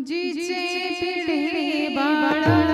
जिचे पिढे बाळा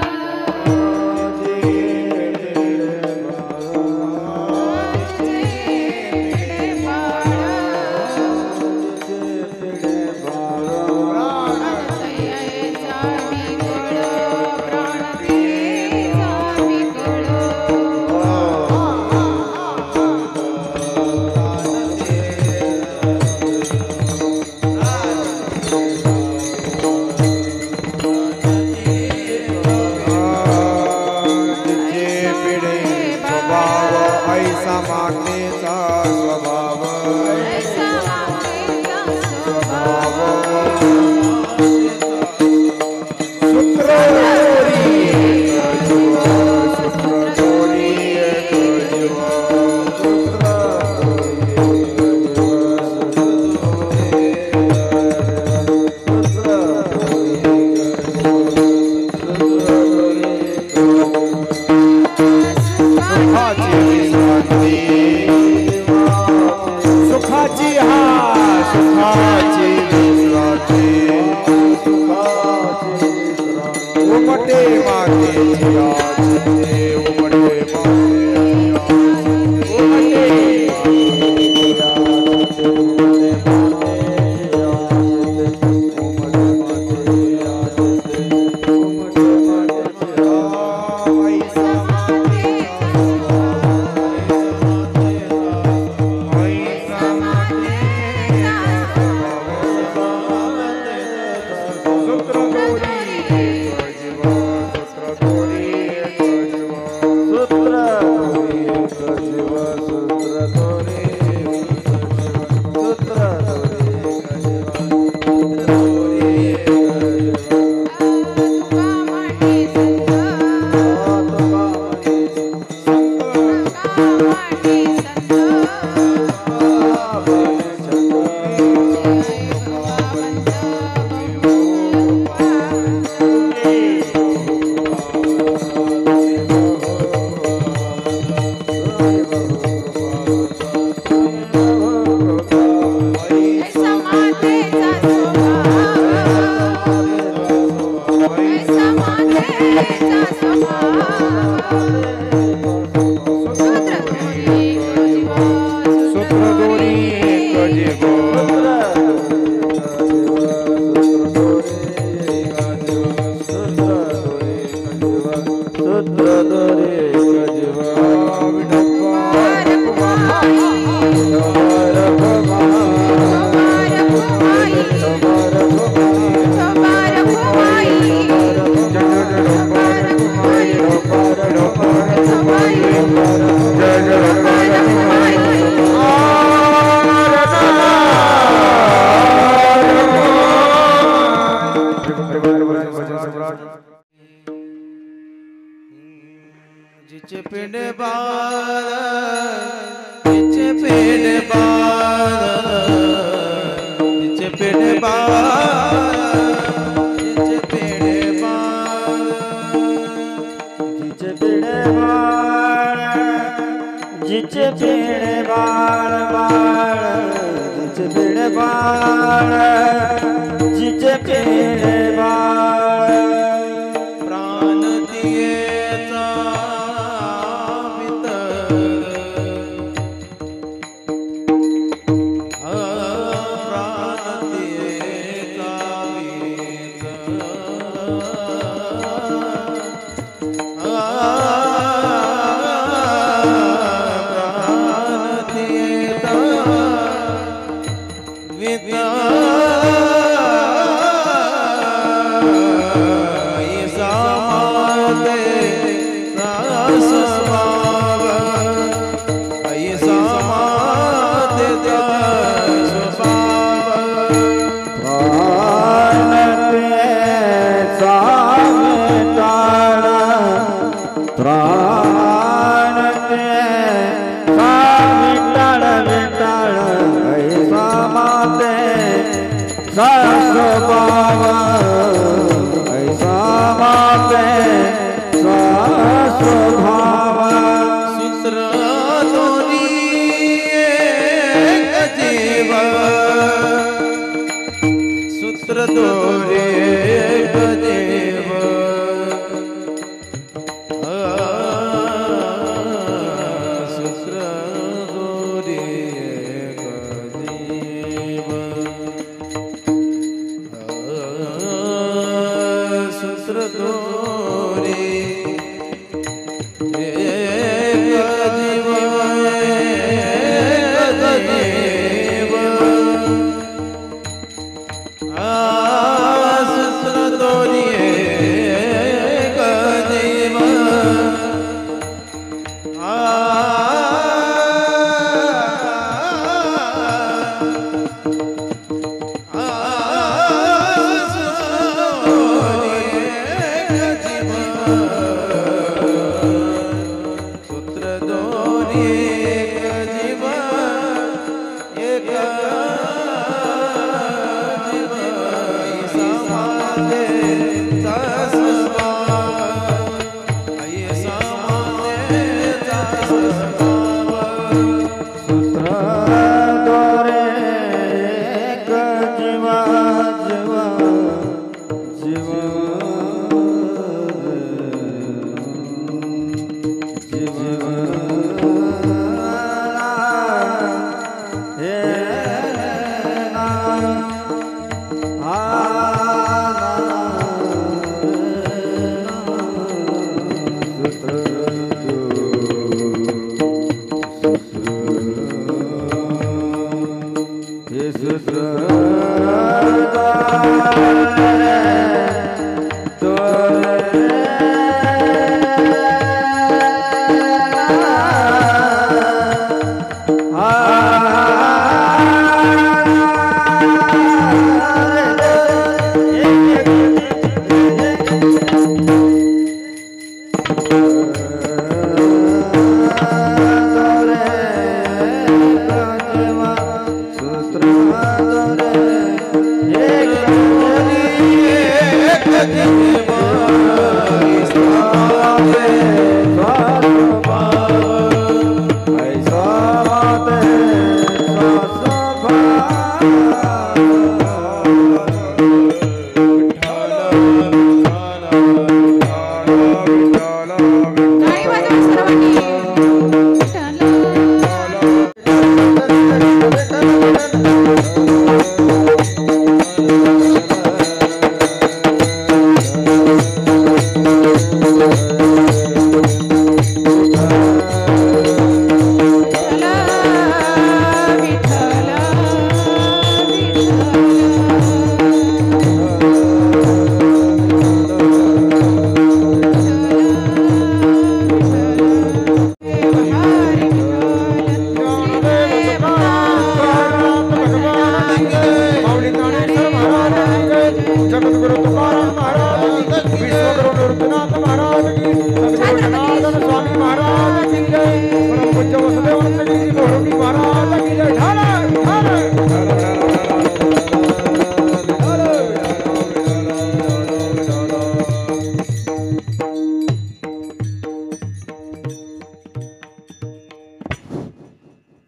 सूत्र दोरे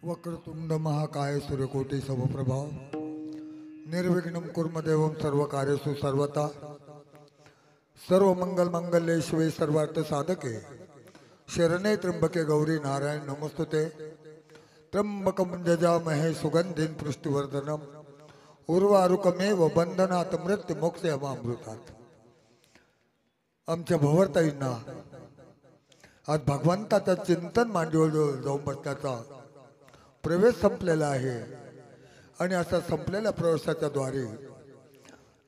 वक्रतुंड महाकाय सूर्यकोटि समप्रभा निर्विघ्नं कुर्मदेवं सर्वकार्येषु सर्वदा सर्व मंगल मंगल्ये शिवे सर्वार्थ साधके शरणे त्र्यंबके गौरी नारायण नमस्तुते त्र्यंबकं यजामहे सुगंधिं पुष्टिवर्धनम् उर्वारुकमेव बंधनात् मृत्युमोक्षयमामृतात्। आमच्या भवरताईंना आज भगवंताचं चिंतन मांडीवर जाऊन बसण्याचा प्रवेश संपलेला आहे आणि असा संपलेल्या प्रवेशाच्या द्वारे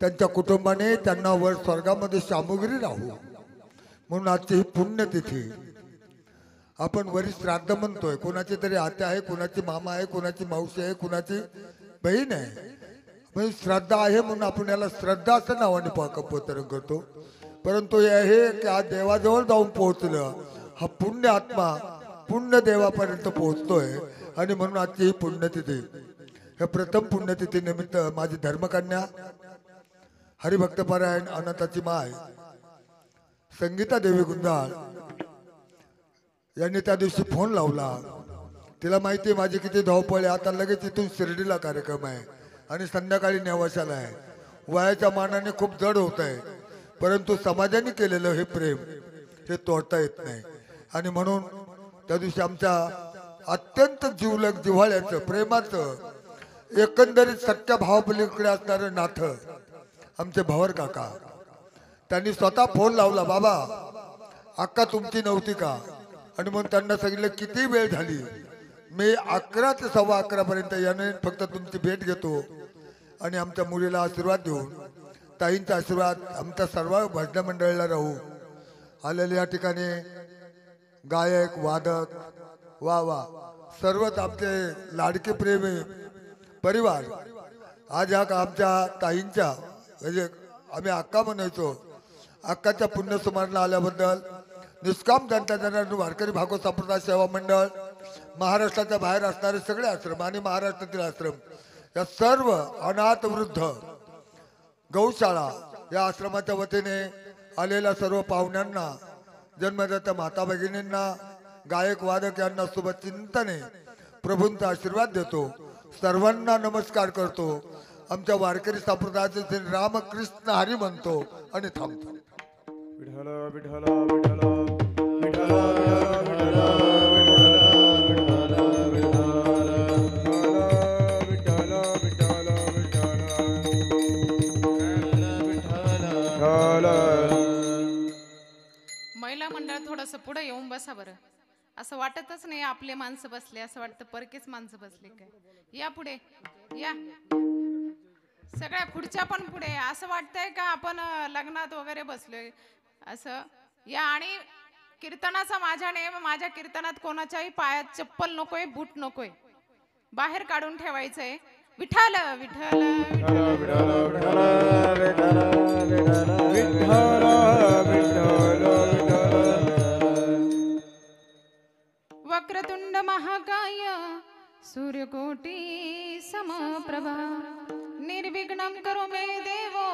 त्यांच्या कुटुंबाने त्यांना वर स्वर्गामध्ये सामुग्री राहू म्हणून आजची ही पुण्यतिथी आपण वरी श्राद्ध म्हणतोय। कोणाची तरी आत्या आहे, कोणाची मामा आहे, कोणाची मावशी आहे, कोणाची बहीण आहे, म्हणजे श्रद्धा आहे म्हणून आपण याला श्रद्धा असं नावाने कपोतरण करतो। परंतु हे आहे की आज देवाजवळ जाऊन पोहोचलं, हा पुण्य आत्मा पुण्य देवापर्यंत पोहोचतोय आणि म्हणून आजची ही पुण्यतिथी। हे प्रथम पुण्यतिथी निमित्त माझी धर्मकन्या हरिभक्तपरायण अनंताची माय संगीता देवी गुंजाळ यांनी त्या दिवशी फोन लावला। तिला माहिती आहे माझी किती धावपळ आहे, आता लगेच इथून शिर्डीला कार्यक्रम आहे आणि संध्याकाळी नेवाशाला आहे। वयाच्या मानाने खूप जड होत आहे, परंतु समाजाने केलेलं हे प्रेम हे तोडता येत नाही आणि म्हणून त्या दिवशी आमच्या अत्यंत जीवलग जिव्हाळ्याचं प्रेमाचं एकंदरीत सत्य भावपलीकडे असणारं नातं आमचे भवर काका त्यांनी स्वतः फोन लावला, बाबा अक्का तुमची नव्हती का? आणि म्हणून त्यांना सांगितलं किती वेळ झाली, मी 11 ते 11:15 पर्यंत याने फक्त तुमची भेट घेतो आणि आमच्या मुलीला आशीर्वाद देऊन ताईंचा आशीर्वाद आमच्या सर्व भजन मंडळीला राहू। आलेले या ठिकाणी गायक वादक वा वा सर्वच आमचे लाडके प्रेमी परिवार आज ह्या आमच्या ताईंच्या म्हणजे आम्ही अक्का म्हणायचो, अक्काच्या पुण्यस्मरणाला आल्याबद्दल निष्काम जनता जनार्दन वारकरी भागवत संप्रदाय सेवा मंडळ, महाराष्ट्राच्या बाहेर असणारे सगळे आश्रम आणि महाराष्ट्रातील आश्रम या सर्व अनाथ वृद्ध गौशाळा या आश्रमाच्या वतीने आलेल्या सर्व पाहुण्यांना, जन्मदात्या माता भगिनींना, गायक वादक यांना शुभचिंतने प्रभूंचा आशीर्वाद देतो. सर्वांना नमस्कार करतो. आमच्या वारकरी संप्रदायाचे श्री रामकृष्ण हरी म्हणतो आणि थांबतो. विठ्ठल विठ्ठल विठ्ठल विठ्ठल महिला मंडळ थोडस पुढे येऊन बसा बरं. असं वाटतच नाही आपले माणसं बसले, असं वाटतं परकेच माणसं बसले काय. या पुढे या, सगळ्या खुर्च्या पण पुढे. असं वाटतंय का आपण लग्नात वगैरे बसलोय असं. या आणि कीर्तनाचा माझ्या नेम, माझ्या कीर्तनात कोणाच्याही पायात चप्पल नकोय, बूट नकोय, बाहेर काढून ठेवायचंय. विठ्ठल विठ्ठल वक्रतुंड महाकाय सूर्यकोटी समप्रभा निर्विघ्नं करो मे देवो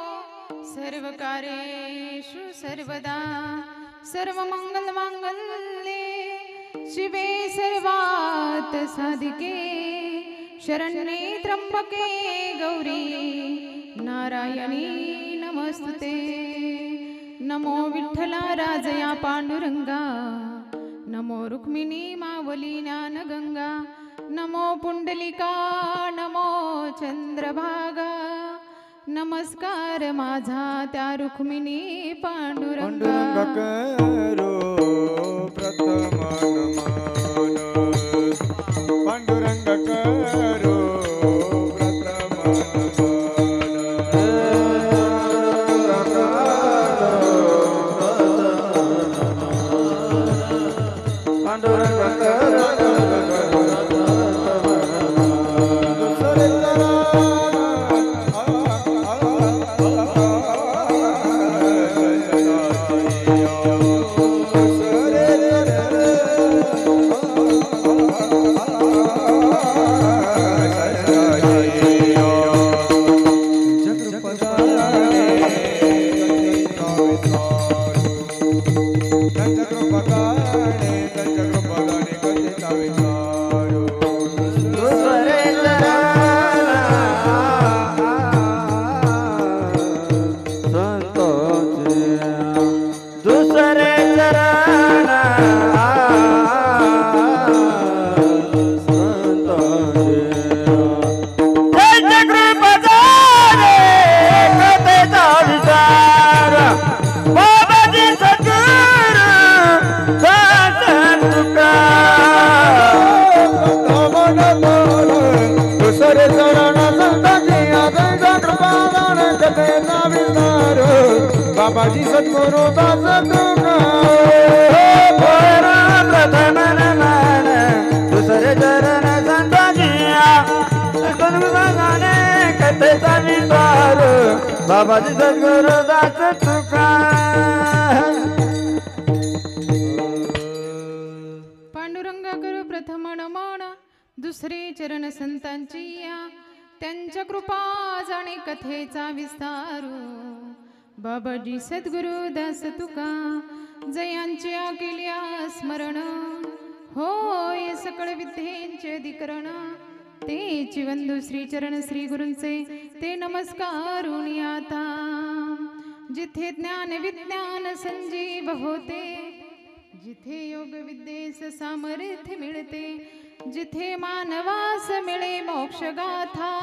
सर्व कार्येषु सर्वदा. सर्वमंगल मांगल्ये शिवे सर्वार्थ साधिके शरण्ये त्र्यंबके गौरी नारायणी नमस्तुते. नमो विठ्ठला राजया पांडुरंगा, नमो रुक्मिणी मावली ज्ञानगंगा, नमो पुंडलिका, नमो चंद्रभागा. नमस्कार माझा त्या रुक्मिणी पांडुरंगा. करो प्रथम नमन पांडुरंग करो प्रथम बाबाजी सद्गुरु दास तुका प्रथम नमन दुसरे चरण संताजिया गाणे कथेचा विचार बाबाजी सद्गुरु दास तुका. पांडुरंगा करू प्रथम नमन दुसरे चरण संतांची या, त्यांच्या कृपा जाणे कथेचा विस्तारू. बाबाजी सद्गुरु दास तुका जयांच्या केल्या स्मरण, होय सकळ विद्येंचे अधिकरण. ते चिवंदू श्रीचरण श्री गुरूंचे ते नमस्कारून आता. जिथे ज्ञान विज्ञान संजीव होते, जिथे योग विद्येस सामर्थ्य मिळते, जिथे मानवास मिळे मोक्ष गाथा.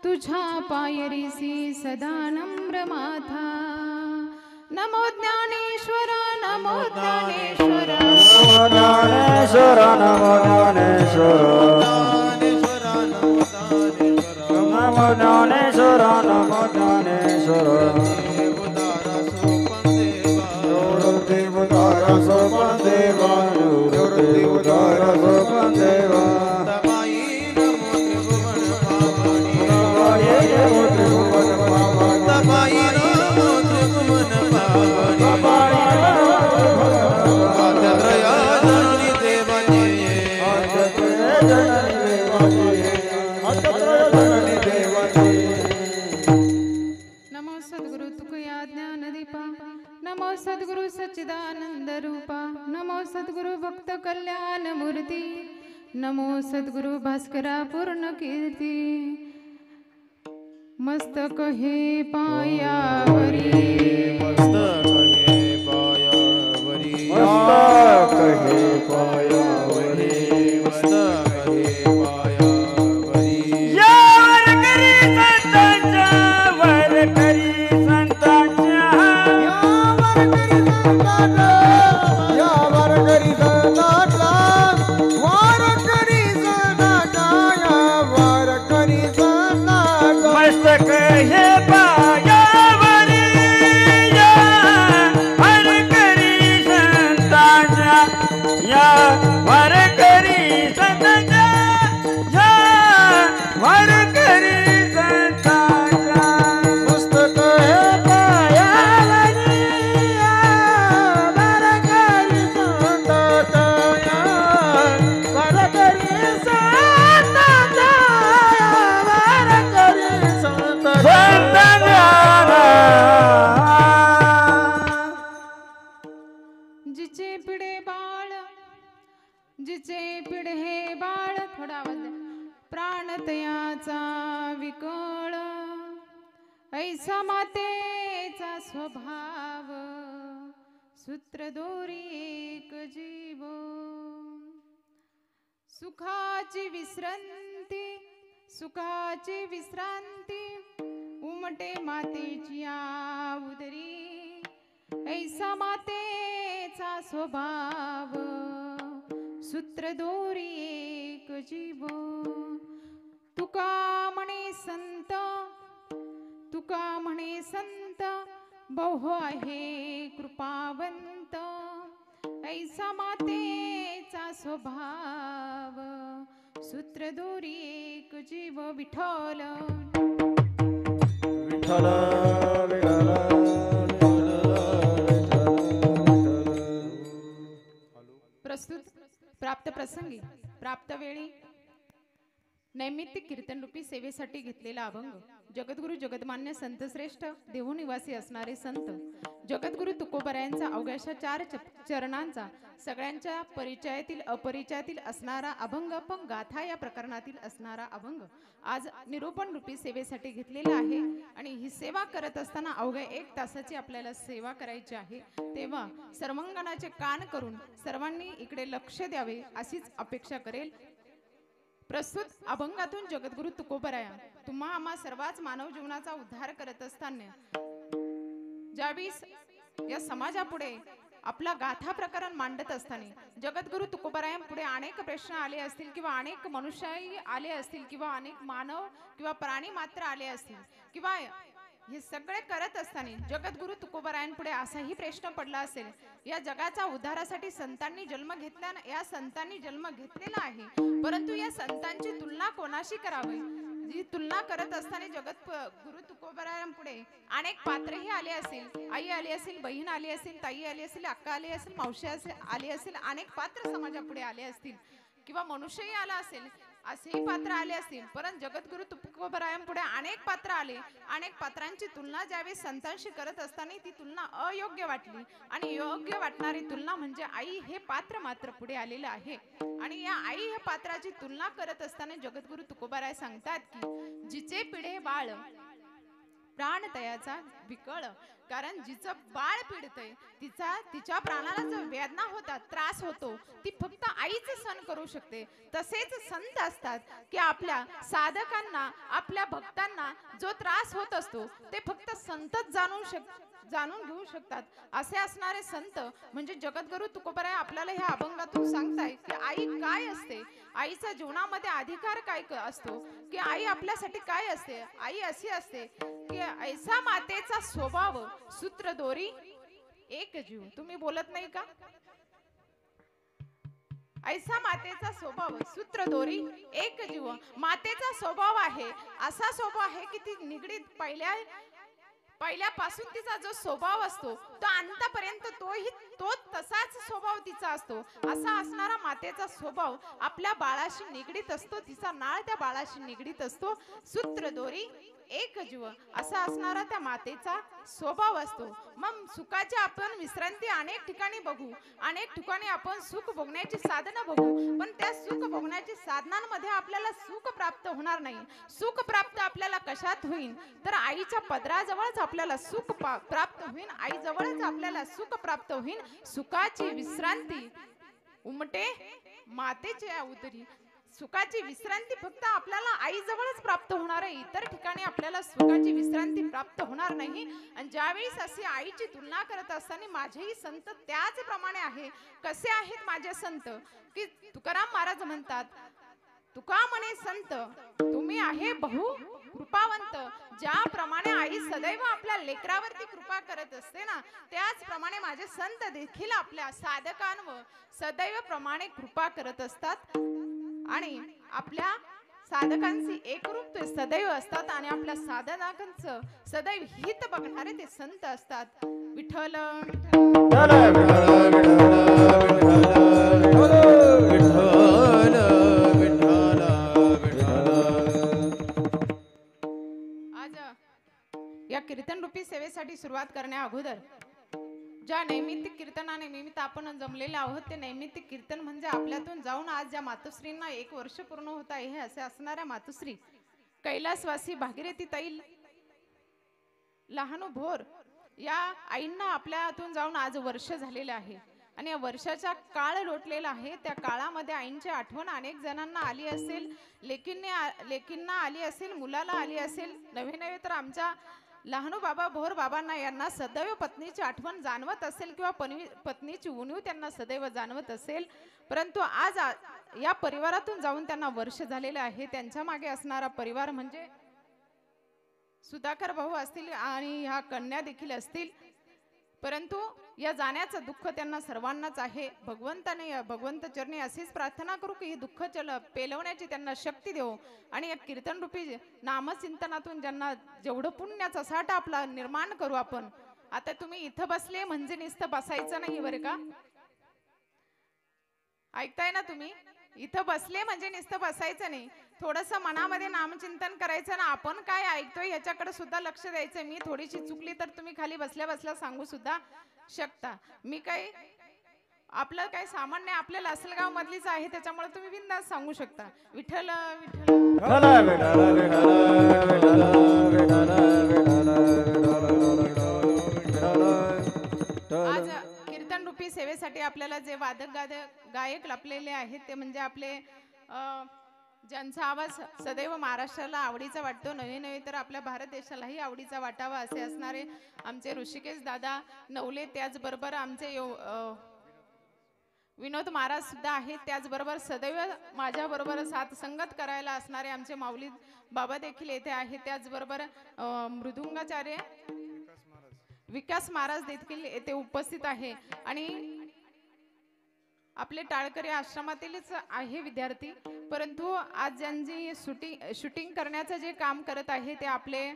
तुझ्या पायरीसी सदा नम्र माथा. नमो ज्ञानेश्वरा, नमो ज्ञानेश्वरा, नमो ज्ञानेश्वरा, नमो ज्ञानेश्वरा, नमो ज्ञानेश्वरा, नमो ज्ञानेश्वरा. देवदारा सोपन देवा, देवदारा सोपन देवा. नमो सद्गुरु नमो सद्गुरु सच्चिदानंद रूपा, नमो सद्गुरु भक्त कल्याण मूर्ती, नमो सद्गुरु भास्करा पूर्ण कीर्ती. मस्तक हे पायावरी, मस्तक हे पायावरी, मस्तक हे पायावरी, मस्तक हे पायावरी. या वारकरी संतांच्या, वारकरी संतांच्या, या वारकरी संतांच्या, या वारकरी संतांच्या, वारकरी संतांच्या, या वारकरी संतांच्या. मस्तक हे पायावरी, या वारकरी संतांच्या, या वारकरी संतांच्या, या वारकरी संतांच्या. मस्तक हे पायावरी, या वारकरी संतांच्या, या वारकरी संतांच्या, या वारकरी संतांच्या. जिचे पिढे बाळ, जिचे पिढे हे बाळ, थोडा आवाज द्या. प्राणतयाचा विकळ, ऐसा मातेचा स्वभाव, सूत्र दोरी एक जीव. सुखाची विश्रांती, सुखाची विश्रांती, उमटे मातेची या उदरी, ऐसा मातेचा स्वभाव, सूत्र दोरी एक जीव. तुका म्हणे संत, तुका म्हणे संत, बहु आहे कृपावंत, ऐसा मातेचा स्वभाव, सूत्र दोरी एक जीव. विठ्ठल विठ्ठल विठ्ठल. प्रस्तुत प्राप्त प्रसंगी, प्राप्त वेळी नैमित्तिक कीर्तन रूपी सेवेसाठी घेतलेला अभंग. जगद्गुरु जगतमान्य संत श्रेष्ठ देवनिवासी असणारे संत जगद्गुरु तुकोबरायांचा अवघ्याशा 4 चरणांचा सगळ्यांच्या परिचयातील अपरिचयातील असणारा अभंग, पण गाथा या प्रकरणातील असणारा अभंग आज निरूपण रूपी सेवेसाठी घेतलेला आहे. आणि ही सेवा करत असताना अवघ्या 1 तासाची आपल्याला सेवा करायची आहे. तेव्हा सर्वांगणाचे कान करून सर्वांनी इकडे लक्ष द्यावे अशीच अपेक्षा करेल. प्रस्तुत अभंगातून जगद्गुरु तुकोबराया तुम्हा आम्हा सर्वच मानव जीवनाचा उद्धार करत असताना ज्यावेळेस या समाजापुढे आपला गाथा प्रकरण मांडत असताना जगद्गुरु तुकोबरायांपुढे अनेक प्रश्न आले असतील किंवा अनेक मनुष्यही आले असतील किंवा अनेक मानव किंवा प्राणी मात्र आले असतील किंवा हे सगळे करत असताना जगद्गुरु तुकोबरायांपुढे असाही प्रश्न पडला असेल, या जगाचा उद्धारासाठी संतांनी जन्म घेतला, या संतांनी जन्म घेतलेला आहे, परंतु या संतांची तुलना कोणाशी करावी. जी तुलना करत असताना जगद्गुरु तुकोबरायांपुढे अनेक पात्रही आले असतील. आई आली असेल, बहीण आली असेल, ताई आली असेल, अक्का आली असेल, मावशी आली असेल, अनेक पात्र समाजापुढे आले असतील किंवा मनुष्यही आला असेल, असेही पात्र आले असतील. परंतु जगद्गुरु तुकोबरायांपुढे अनेक पात्र आले. अनेक पात्रांची तुलना ज्यावेळी संतांशी करत असताना ती तुलना अयोग्य वाटली आणि योग्य वाटणारी तुलना म्हणजे आई हे पात्र मात्र पुढे आलेलं आहे. आणि या आई ह्या पात्राची तुलना करत असताना जगद्गुरु तुकोबराय सांगतात की जिचे पिढे बाळ प्राणतयाचा विकळ, कारण जिचं बाळ पिडतय तिच्या प्राणाला जो वेदना होतात, त्रास होतो, ती फक्त आईच सहन करू शकते. तसेच संत असतात की आपल्या साधकांना आपल्या भक्तांना जो त्रास होत असतो ते फक्त संतच जाणून घेऊ शकतात. असे असणारे संत म्हणजे जगद्गुरु तुकोबराय आपल्याला ह्या अभंगातून सांगताय की आई काय असते, आईच्या जीवनामध्ये अधिकार काय असतो, की आई आपल्यासाठी काय असते. आई अशी असते की ऐसा मातेचा स्वभाव सूत्र दोरी एक जीव. तुम्ही बोलत नाही का? ऐसा मातेचा स्वभाव सूत्र दोरी एक जीव. मातेचा स्वभाव आहे असा स्वभाव आहे की ती निगडीत पहिल्यापासून तिचा जो स्वभाव असतो तो अंतापर्यंत तो तसाच स्वभाव तिचा असतो. असा असणारा मातेचा स्वभाव आपल्या बाळाशी निगडीत असतो, तिचा नाळ त्या बाळाशी निगडीत असतो. सूत्र दोरी एक जीव असा असणारा त्या मातेचा स्वभाव असतो. मग सुखाची आपण विश्रांती अनेक ठिकाणी बघू, अनेक ठिकाणी आपण सुख भोगण्याची साधनं बघू, पण त्या सुख भोगण्याची साधनांमध्ये आपल्याला सुख प्राप्त होणार नाही. सुख प्राप्त आपल्याला कशात होईल तर आईच्या पदराजवळच आपल्याला सुख प्राप्त होईल. आईजवळच आपल्याला सुख प्राप्त होईल. सुखाची विश्रांती उमटे मातेच्या उदरी. सुखाची विश्रांती फक्त आपल्याला आईजवळच प्राप्त होणार आहे. इतर ठिकाणी आपल्याला सुखाची विश्रांती प्राप्त होणार नाही. आणि ज्यावेळेस अशी आईची तुलना करत असताना माझेही संत त्याचप्रमाणे आहे. कसे आहेत माझे संत की तुकाराम महाराज म्हणतात, तुका म्हणे संत तुम्ही आहे बहु कृपावंत. ज्याप्रमाणे आई सदैव आपल्या लेकरावरती कृपा करत असते ना, त्याचप्रमाणे माझे संत देखील आपल्या साधकांवर सदैव प्रमाणे कृपा करत असतात. आणि आपल्या साधकांची एकरूप ते सदैव असतात आणि आपल्या साधकांचं सदैव हित बघणारे ते संत असतात. विठ्ठल आज या कीर्तन रूपी सेवेसाठी सुरुवात करण्या अगोदर ज्या नैमित्तिक कीर्तनाने निमित्त आपण जमलेले आहोत, ते नैमित्तिक कीर्तन म्हणजे आपल्यातून जाऊन आज ज्या मातोश्रींना 1 वर्ष पूर्ण होत आहे हे असे असणाऱ्या मातोश्री कैलासवासी भागीरथी ताई लहानू भोर या आईंना आपल्यातून जाऊन आज वर्ष झालेले आहे. आणि या वर्षाचा काळ लोटलेला आहे. त्या काळामध्ये आईंची आठवण अनेक जणांना आली असेल, लेकींना आली असेल, मुलाला आली असेल. नवे नवे तर आमच्या लहानू बाबा भोर बाबांना यांना सदैव पत्नीची आठवण जाणवत असेल किंवा पत्नीची उणीव त्यांना सदैव जाणवत असेल. परंतु आज या परिवारातून जाऊन त्यांना वर्ष झालेले आहे. त्यांच्या मागे असणारा परिवार म्हणजे सुधाकर भाऊ असतील आणि ह्या कन्या देखील असतील. परंतु या जाण्याचं दुःख त्यांना सर्वांनाच आहे. भगवंत चरणी अशीच प्रार्थना करू की हे दुःख पेलवण्याची त्यांना शक्ती देऊ आणि या कीर्तन रूपी नामचिंतनातून ज्यांना जेवढं पुण्याचा साठा आपला निर्माण करू आपण. आता तुम्ही इथं बसले म्हणजे नुसतं बसायचं नाही बरं का, ऐकताय ना तुम्ही? इथं बसले म्हणजे नुसतं बसायचं नाही, थोडंसं मनामध्ये नामचिंतन करायचं ना. आपण काय ऐकतोय याच्याकडे सुद्धा लक्ष द्यायचं. मी थोडीशी चुकली तर तुम्ही खाली बसल्या बसल्या सांगू सुद्धा शकता. मी काय आपलं काय सामान्य आपल्या लासलगाव मधलीच आहे, त्याच्यामुळे तुम्ही बिनधास्त सांगू शकता. विठ्ठल विठ्ठल. आज कीर्तन रूपी सेवेसाठी आपल्याला जे वादक गायक लाभलेले आहेत ते म्हणजे आपले ज्यांचा आवाज सदैव महाराष्ट्राला आवडीचा वाटतो, नवे नवे तर आपल्या भारत देशालाही आवडीचा वाटावा असे असणारे आमचे ऋषिकेश दादा नवले. त्याचबरोबर आमचे विनोद महाराज सुद्धा आहेत. त्याचबरोबर सदैव माझ्या बरोबर साथ संगत करायला असणारे आमचे माऊली बाबा देखील येथे आहेत. त्याचबरोबर मृदुंगाचार्य विकास महाराज देखील येथे उपस्थित आहे. आणि आपले टाळकरी आश्रमातीलच आहे विद्यार्थी. परंतु आज ज्यांची शूटिंग करण्याचं जे काम करत आहे ते आपले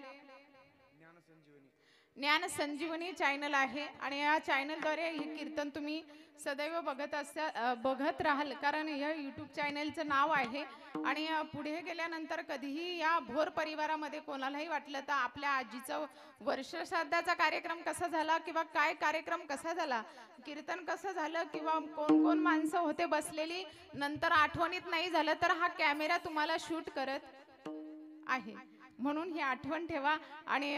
ज्ञान संजीवनी चॅनल आहे. आणि या चॅनलद्वारे हे कीर्तन तुम्ही सदैव बघत राहाल, कारण या यूट्यूब चॅनलचं नाव आहे. आणि पुढे गेल्यानंतर कधीही या भोर परिवारामध्ये कोणालाही वाटलं तर आपल्या आजीचं वर्षश्राद्धाचा कार्यक्रम कसा झाला किंवा काय कार्यक्रम कसा झाला, कीर्तन कसं झालं किंवा कोण कोण माणसं होते बसलेली, नंतर आठवणीत नाही झालं तर हा कॅमेरा तुम्हाला शूट करत आहे. म्हणून ही आठवण ठेवा आणि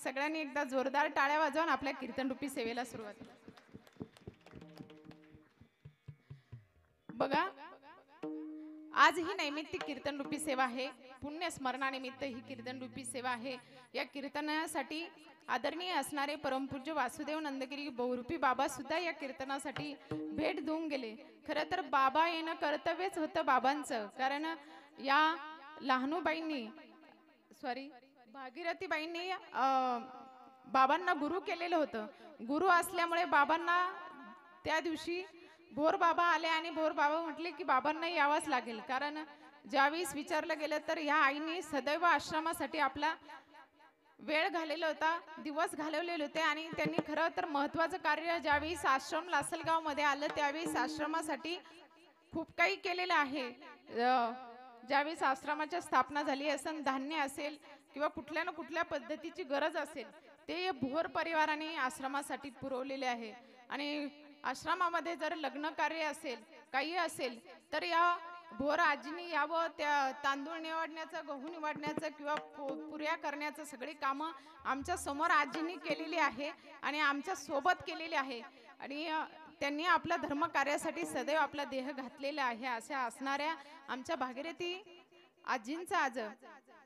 सगळ्यांनी एकदा जोरदार टाळ्या वाजवून आपल्या कीर्तन रूपी सेवेला सुरुवात करा. बघा, आज ही नैमित्तिक कीर्तन रूपी सेवा आहे. पुण्य स्मरणानिमित्त ही कीर्तन रूपी सेवा आहे. या कीर्तनासाठी आदरणीय असणारे परमपूज्य वासुदेव नंदगिरी बहुरूपी बाबा सुद्धा या कीर्तनासाठी भेट देऊन गेले. खरं तर बाबा येणं कर्तव्यच होतं बाबांचं, कारण या लहानूबाईंनी भागीरथीबाईंनी बाबांना गुरु केलेलं होतं. गुरु असल्यामुळे बाबांना त्या दिवशी भोर बाबा आले आणि भोर बाबा म्हटले की बाबांना यावंच लागेल, कारण ज्यावेळेस विचारलं गेलं तर ह्या आईने सदैव आश्रमासाठी आपला वेळ घालेला होता, दिवस घालवलेले होते. आणि त्यांनी खरं तर महत्वाचं कार्य ज्यावेळेस आश्रम लासलगाव मध्ये आलं त्यावेळेस आश्रमासाठी खूप काही केलेलं आहे. ज्यावेळेस आश्रमाची स्थापना झाली असेल, धान्य असेल किंवा कुठल्या ना कुठल्या पद्धतीची गरज असेल ते भोर परिवाराने आश्रमासाठी पुरवलेले आहे. आणि आश्रमामध्ये जर लग्न कार्य असेल काही असेल तर या भोर आजीनी यावं, त्या तांदूळ निवडण्याचं, गहू निवडण्याचं किंवा पुऱ्या करण्याचं सगळी कामं आमच्या समोर आजींनी केलेली आहे आणि आमच्या सोबत केलेली आहे. आणि त्यांनी आपल्या धर्म कार्यासाठी सदैव आपला देह घातलेला आहे. अशा असणाऱ्या आमच्या भागीरथी आजींचं आज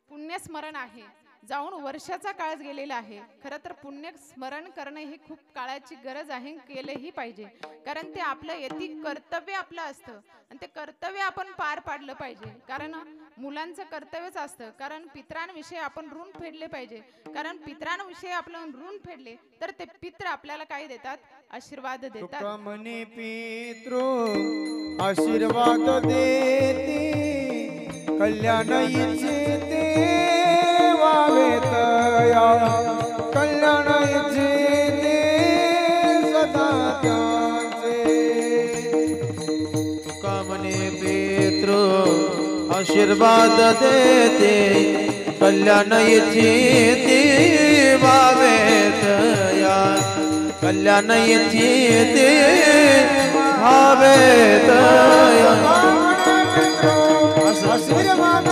पुण्यस्मरण आहे. जाऊन वर्षाचा काळ गेलेला आहे. खरं तर पुण्य स्मरण करणं ही खूप काळाची गरज आहे, केलंही पाहिजे. कारण ते आपलं यती कर्तव्य आपलं असतं आणि ते कर्तव्य आपण पार पाडलं पाहिजे. कारण मुलांचं कर्तव्यच असतं. कारण पितरांविषयी आपण ऋण फेडले पाहिजे. कारण पितरांविषयी आपण ऋण फेडले तर ते पित्र आपल्याला काय देतात? आशीर्वाद देतात. तुका म्हणे पितृ आशीर्वाद देती, कल्याण इच्छिते वावेतया, कल्याण इच्छिते सदा त्याचे. तुका म्हणे पितृ आशीर्वाद देते, कल्याण इच्छिते वावेतया, कल्याण इच्छिते भावेतया. आशीर्वाद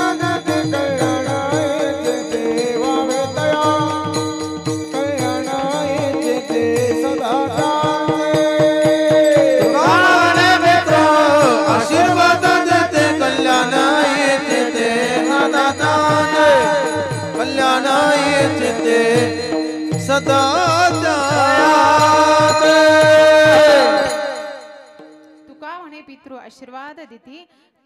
देते, कल्याण इच्छिते वावेतया, कल्याण इच्छिते सदा त्याचे. आशीर्वाद देते, कल्याण इच्छिते सदा त्याचे, कल्याण इच्छिते सदा पितृ आशीर्वाद देती,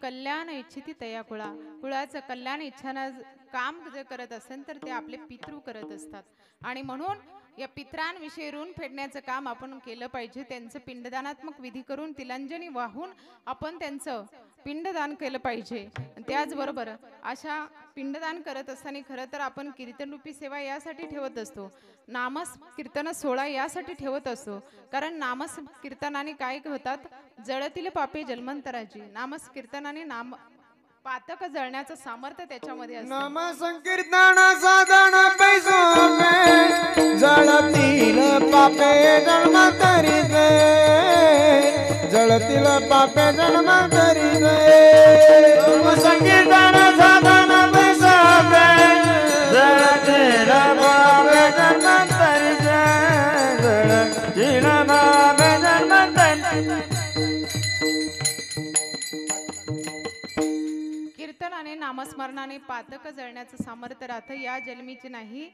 कल्याण इच्छिती तया कुळा. कुळाचं कल्याण इच्छाना काम जे करत असेल तर ते आपले पितृ करत असतात. आणि म्हणून या पितरांविषयी ऋण फेडण्याचं काम आपण केलं पाहिजे. त्यांचं पिंडदानात्मक विधी करून तिलांजली वाहून आपण त्यांचं पिंडदान केलं पाहिजे. त्याचबरोबर अशा पिंडदान करत असताना खरं तर आपण कीर्तनरूपी सेवा यासाठी ठेवत असतो, नामस कीर्तन सोहळा यासाठी ठेवत असतो. कारण नामस कीर्तनाने काय होतात? जळतील पापे जन्मांतराची. नामस कीर्तनाने नाम पातक जळण्याचं सामर्थ्य त्याच्यामध्ये असतं. नाम संकीर्तन साधन पैसोपे, जळतील पापे जन्मांतरी गए, जळतील पापे जन्मांतरी गए. नाम संकीर्तन साधन पैसोपे, जळतील पापे जन्मांतरी गए, जळतील पापे जन्मांतरी. कीर्तनाने नामस्मरणाने पातक जळण्याचं सामर्थ्य राहतं. या जन्मीचे नाही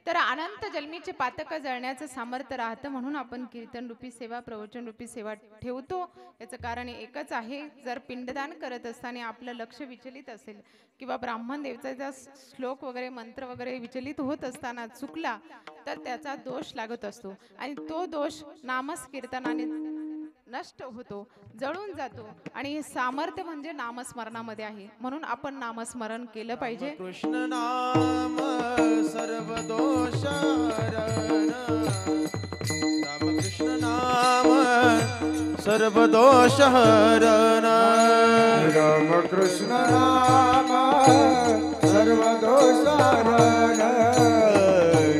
तर अनंत जन्मीचे पातक जळण्याचं सामर्थ्य राहतं. म्हणून आपण कीर्तन रूपी सेवा, प्रवचन रूपी सेवा ठेवतो. याचं कारण एकच आहे, जर पिंडदान करत असताना आपलं लक्ष विचलित असेल किंवा ब्राह्मण देवतेचा श्लोक वगैरे मंत्र वगैरे विचलित होत असताना चुकला तर त्याचा दोष लागत असतो. आणि तो दोष नामस कीर्तनाने नष्ट होतो, जळून जातो. आणि हे सामर्थ्य म्हणजे नामस्मरणामध्ये आहे. म्हणून आपण नामस्मरण केलं पाहिजे. कृष्ण नाम सर्व दोष हरण, राम कृष्ण नाम सर्व दोष हरण, राम कृष्ण नाम सर्व दोष हरण,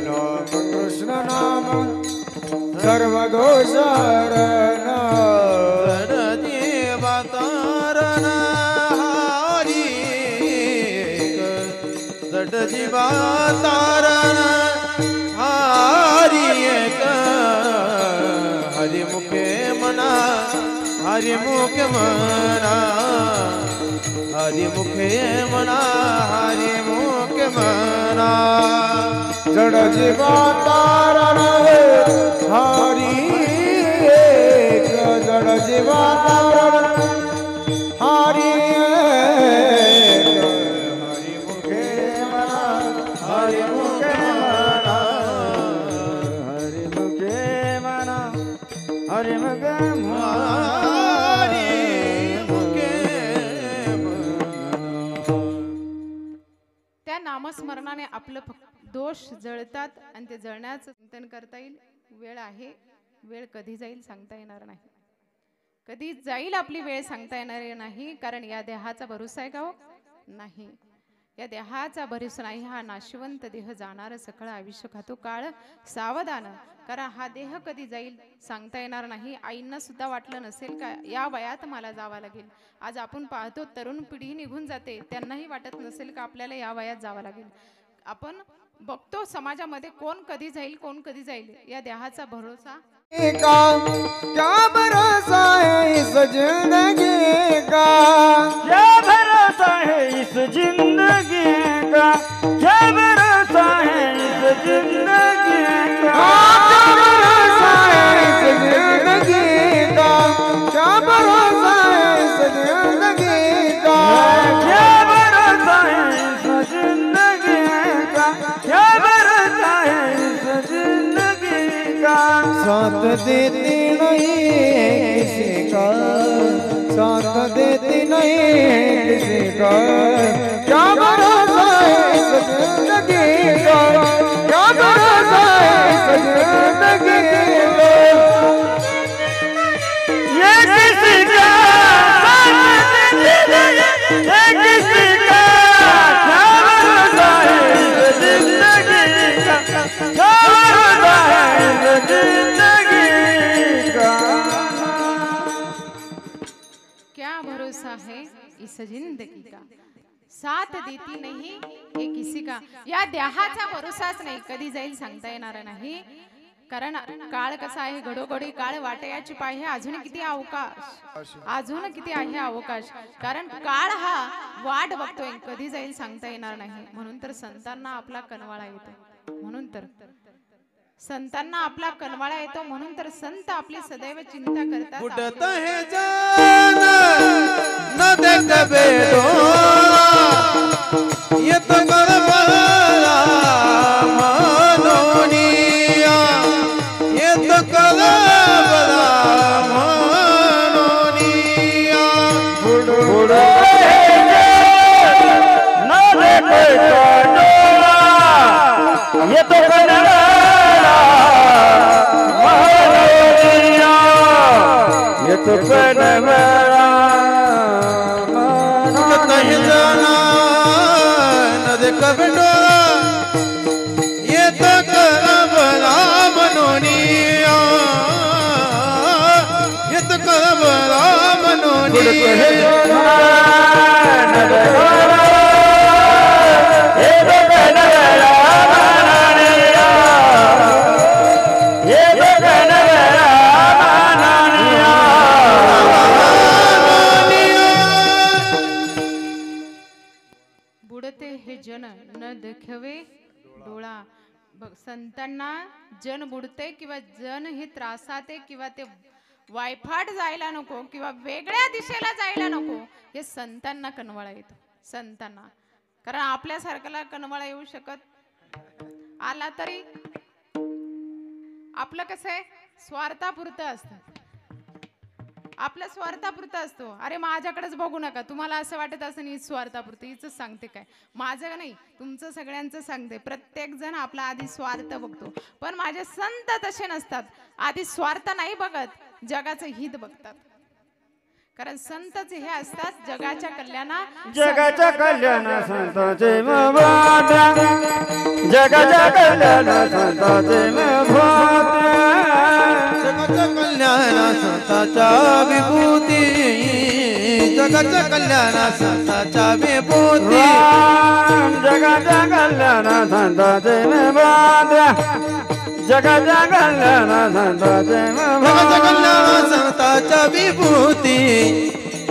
राम कृष्ण नाम सर्व दोष हरण. देवतारण हरी जड जीवा तारण हरी एक, हरिमुखे मना हरिमुखे मना, हरिमुखे मना हरिमुखे मना. जड जीवा तारण हरी एक, जड जीवा तारण हरी एक, हरिमुखे मना हरिमुखे मना, हरिमुखे मना हरिमुखे मना, हरिमुखे मना. त्या नामस्मरणाने आपलं दोष जळतात आणि ते जळण्याचं चिंतन करता येईल. वेळ आहे, वेळ कधी जाईल सांगता येणार नाही. कधी जाईल आपली वेळ सांगता येणार नाही. कारण या देहाचा भरोसा आहे का हो? नाही. या देहाचा भरोसा नाही, हा नाशवंत देह जाणार सकळ आयुष्य खातो काळ सावधान. कारण हा देह कधी जाईल सांगता येणार नाही. आईंना सुद्धा वाटलं नसेल का या वयात मला जावं लागेल. आज आपण पाहतो तरुण पिढी निघून जाते, त्यांनाही वाटत नसेल का आपल्याला या वयात जावं लागेल. आपण बघतो समाजामध्ये कोण कधी जाईल कोण कधी जाईल, या देहाचा भरोसा का क्या भरोसा है इस जिंदगी का, क्या भरोसा है इस जिंदगी का, क्या भरोसा है इस जिंदगी का, क्या भरोसा है इस जिंदगी का, क्या भरोसा है इस जिंदगी का, क्या भरोसा है इस जिंदगी का, क्या भरोसा है इस जिंदगी का। साथ देती नहीं किसी का, साथ देती नहीं किसी का, क्या भरोसा है इस जिंदगी का, क्या भरोसा है इस जिंदगी का। ये किसी का साथ देती नहीं, ये किसी का क्या भरोसा है इस जिंदगी का, क्या भरोसा है इस जिंदगी का। क्या भरोसा है इस जिंदगी का, साथ देती नाही हे किसी का. या देहाचा भरोसाच नाही, कधी जाईल सांगता येणार नाही. कारण काळ कसा आहे, घडोघडी काळ वाटयाची पाय, अजून किती अवकाश, अजून किती आहे अवकाश. कारण काळ हा वाट बघतोय, कधी जाईल सांगता येणार नाही. म्हणून तर संतांना आपला कनवाळा येतो, म्हणून तर संतांना आपला कनवाळा येतो, म्हणून तर संत आपली सदैव चिंता करतात. उडत है जान न देख बेडोला, ये तो करबला मनोनिया, ये तो करबला मनोनिया। उड़ते न देखे डोला, ये तो कनवाला मनोनिया, ये तो कनवाला उडत है जान न देख बेडोला, ये तो करबला मनोनिया, ये तो करबला मनोनिया। बुडते हे जन न देखवे डोळा. संतांना जन बुडते किंवा जन हे त्रासात आहे किंवा ते वायफाट जायला नको किंवा वेगळ्या दिशेला जायला नको, हे संतांना कनवाळा येतो. संतांना, कारण आपल्यासारख्याला कनवाळा येऊ शकत आला तरी आपलं कसं आहे, स्वार्थापुरतं असतं, आपल्या स्वार्थापुरतं असतो. अरे माझ्याकडेच बघू नका, तुम्हाला असं वाटत असं नाही स्वार्थापुरतं, हिच सांगते काय, माझं नाही तुमचं सगळ्यांचं सांगते. प्रत्येक जण आपला आधी स्वार्थ बघतो, पण माझे संत तसे नसतात. आधी स्वार्थ नाही बघत, जगाचं हित बघतात. कारण संतच हे असतात जगाच्या जगाच्या कल्याण संतांचे मवाद्या, जगाच्या कल्याण संतांचे मवाद्या, जगाच्या कल्याण संतांच्या विभूती, जगाच्या कल्याण संतांच्या विभूती, जगाच्या कल्याण संतांचे मवाद्या, जगाच्या कल्याण संतांचे जगाच्या कल्याण संतांच्या विभूती,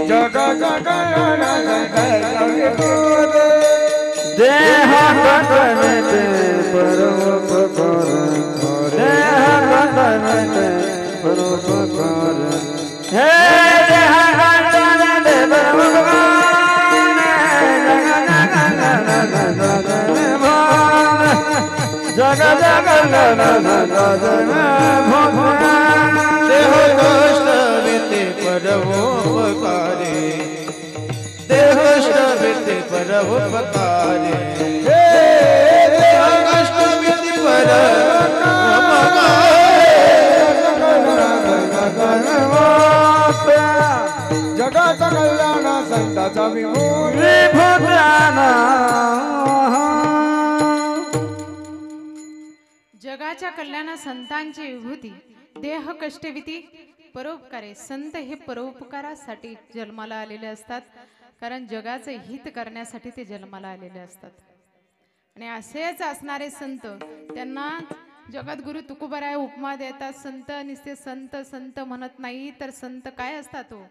जगाच्या कल्याण संतांच्या विभूती, देहा कंठमेते परोपकार, देहा कंठमेते परोपकार, हे देहा कंठमेते परोपकार, जगाच्या कल्याण संतांचे देह कष्ट वेते परोपकारे, देह कष्ट वेते परोपकारे, देह कष्ट वेते परोपकारे, जगाचा कल्याण संतांचा विभूती, विभूत्याना जगाच्या कल्याणा संतांची विभूती, देह कष्टविती परोपकारे. संत हे परोपकारासाठी जन्माला आलेले असतात, कारण जगाचे हित करण्यासाठी ते जन्माला आलेले असतात. आणि असेच असणारे संत, त्यांना जगद्गुरु तुकोबराय उपमा देतात. संत निस्ते संत संत म्हणत नाही, तर संत काय असतात तो?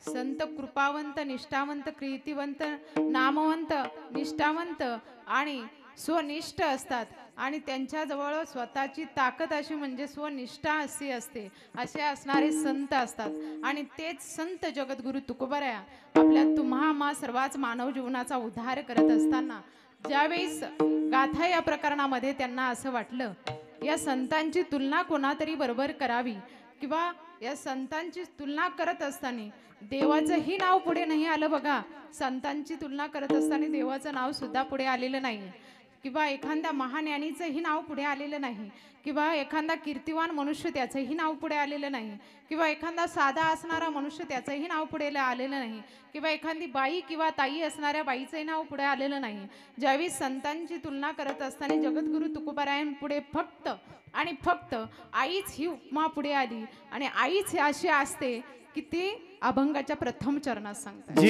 संत कृपावंत, निष्ठावंत, कीर्तिवंत, नामवंत, निष्ठावंत आणि स्वनिष्ठ असतात. आणि त्यांच्याजवळ स्वतःची ताकद अशी म्हणजे स्वनिष्ठा अशी असते. असे असणारे संत असतात. आणि तेच संत जगद्गुरु तुकोबराया आपल्या तुम्हा सर्वांच मानव जीवनाचा उद्धार करत असताना ज्यावेळेस गाथा या प्रकरणामध्ये त्यांना असं वाटलं, या संतांची तुलना कोणातरी बरोबर करावी, किंवा या संतांची तुलना करत असताना देवाचंही नाव पुढे नाही आलं. बघा, संतांची तुलना करत असताना देवाचं नाव सुद्धा पुढे आलेलं नाही, किंवा एखाद्या महाज्ञानीचंही नाव पुढे आलेलं नाही, किंवा एखादा कीर्तिवान मनुष्य त्याचंही नाव पुढे आलेलं नाही, किंवा एखादा साधा असणारा मनुष्य त्याचंही नाव पुढे आलेलं नाही, किंवा एखादी बाई किंवा ताई असणाऱ्या बाईचंही नाव पुढे आलेलं नाही. ज्यावेळी संतांची तुलना करत असताना जगद्गुरु तुकोबरायांपुढे फक्त आणि फक्त आईच ही उपमा पुढे आली. आणि आईच अशी असते की ती अभंगाच्या प्रथम चरणात सांगतात.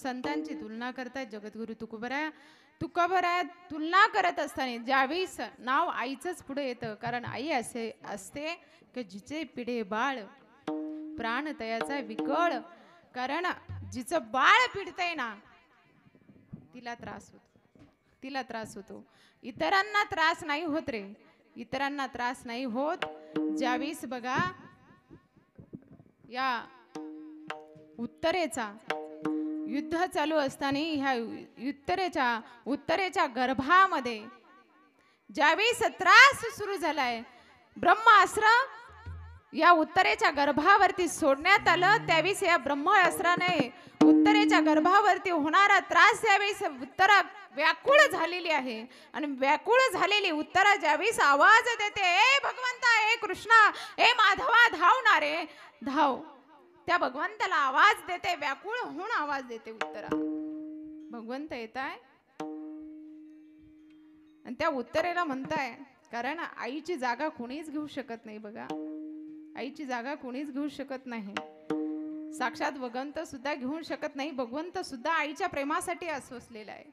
संतांची तुलना करतायत जगद्गुरु तुकोबराया तुलना करत असताना ज्यावेळेस नाव आईचंच पुढे येतं, कारण आई असे असते की जिचे पिढे बाळ प्राण तयाचा विकळ. कारण जिचं बाळ पिडतंय ना, तिला त्रास होतो. इतरांना त्रास नाही होत रे, इतरांना त्रास नाही होत. ज्यावेळेस बघा या उत्तरेचा युद्ध चालू असताना ह्या उत्तरेच्या गर्भामध्ये ज्यावेळेस त्रास सुरू झालाय, ब्रह्मास्त्र या उत्तरेच्या गर्भावरती सोडण्यात आलं. त्यावेळेस या ब्रह्मास्त्राने उत्तरेच्या गर्भावरती होणारा त्रास ज्यावेळेस उत्तरा व्याकुळ झालेली आहे. आणि व्याकुळ झालेली उत्तरा ज्यावेळेस आवाज देते, ए भगवंता, ए कृष्णा, ए माधवा, धावणारे धाव. त्या भगवंताला आवाज देते, व्याकुळ होऊन आवाज देते उत्तरा. भगवंत येताय आणि त्या उत्तरेला म्हणताय, कारण आईची जागा कोणीच घेऊ शकत नाही. बघा, आईची जागा कोणीच घेऊ शकत नाही. साक्षात भगवंत सुद्धा घेऊ शकत नाही. भगवंत सुद्धा आईच्या प्रेमासाठी अस्वस्थलेला आहे.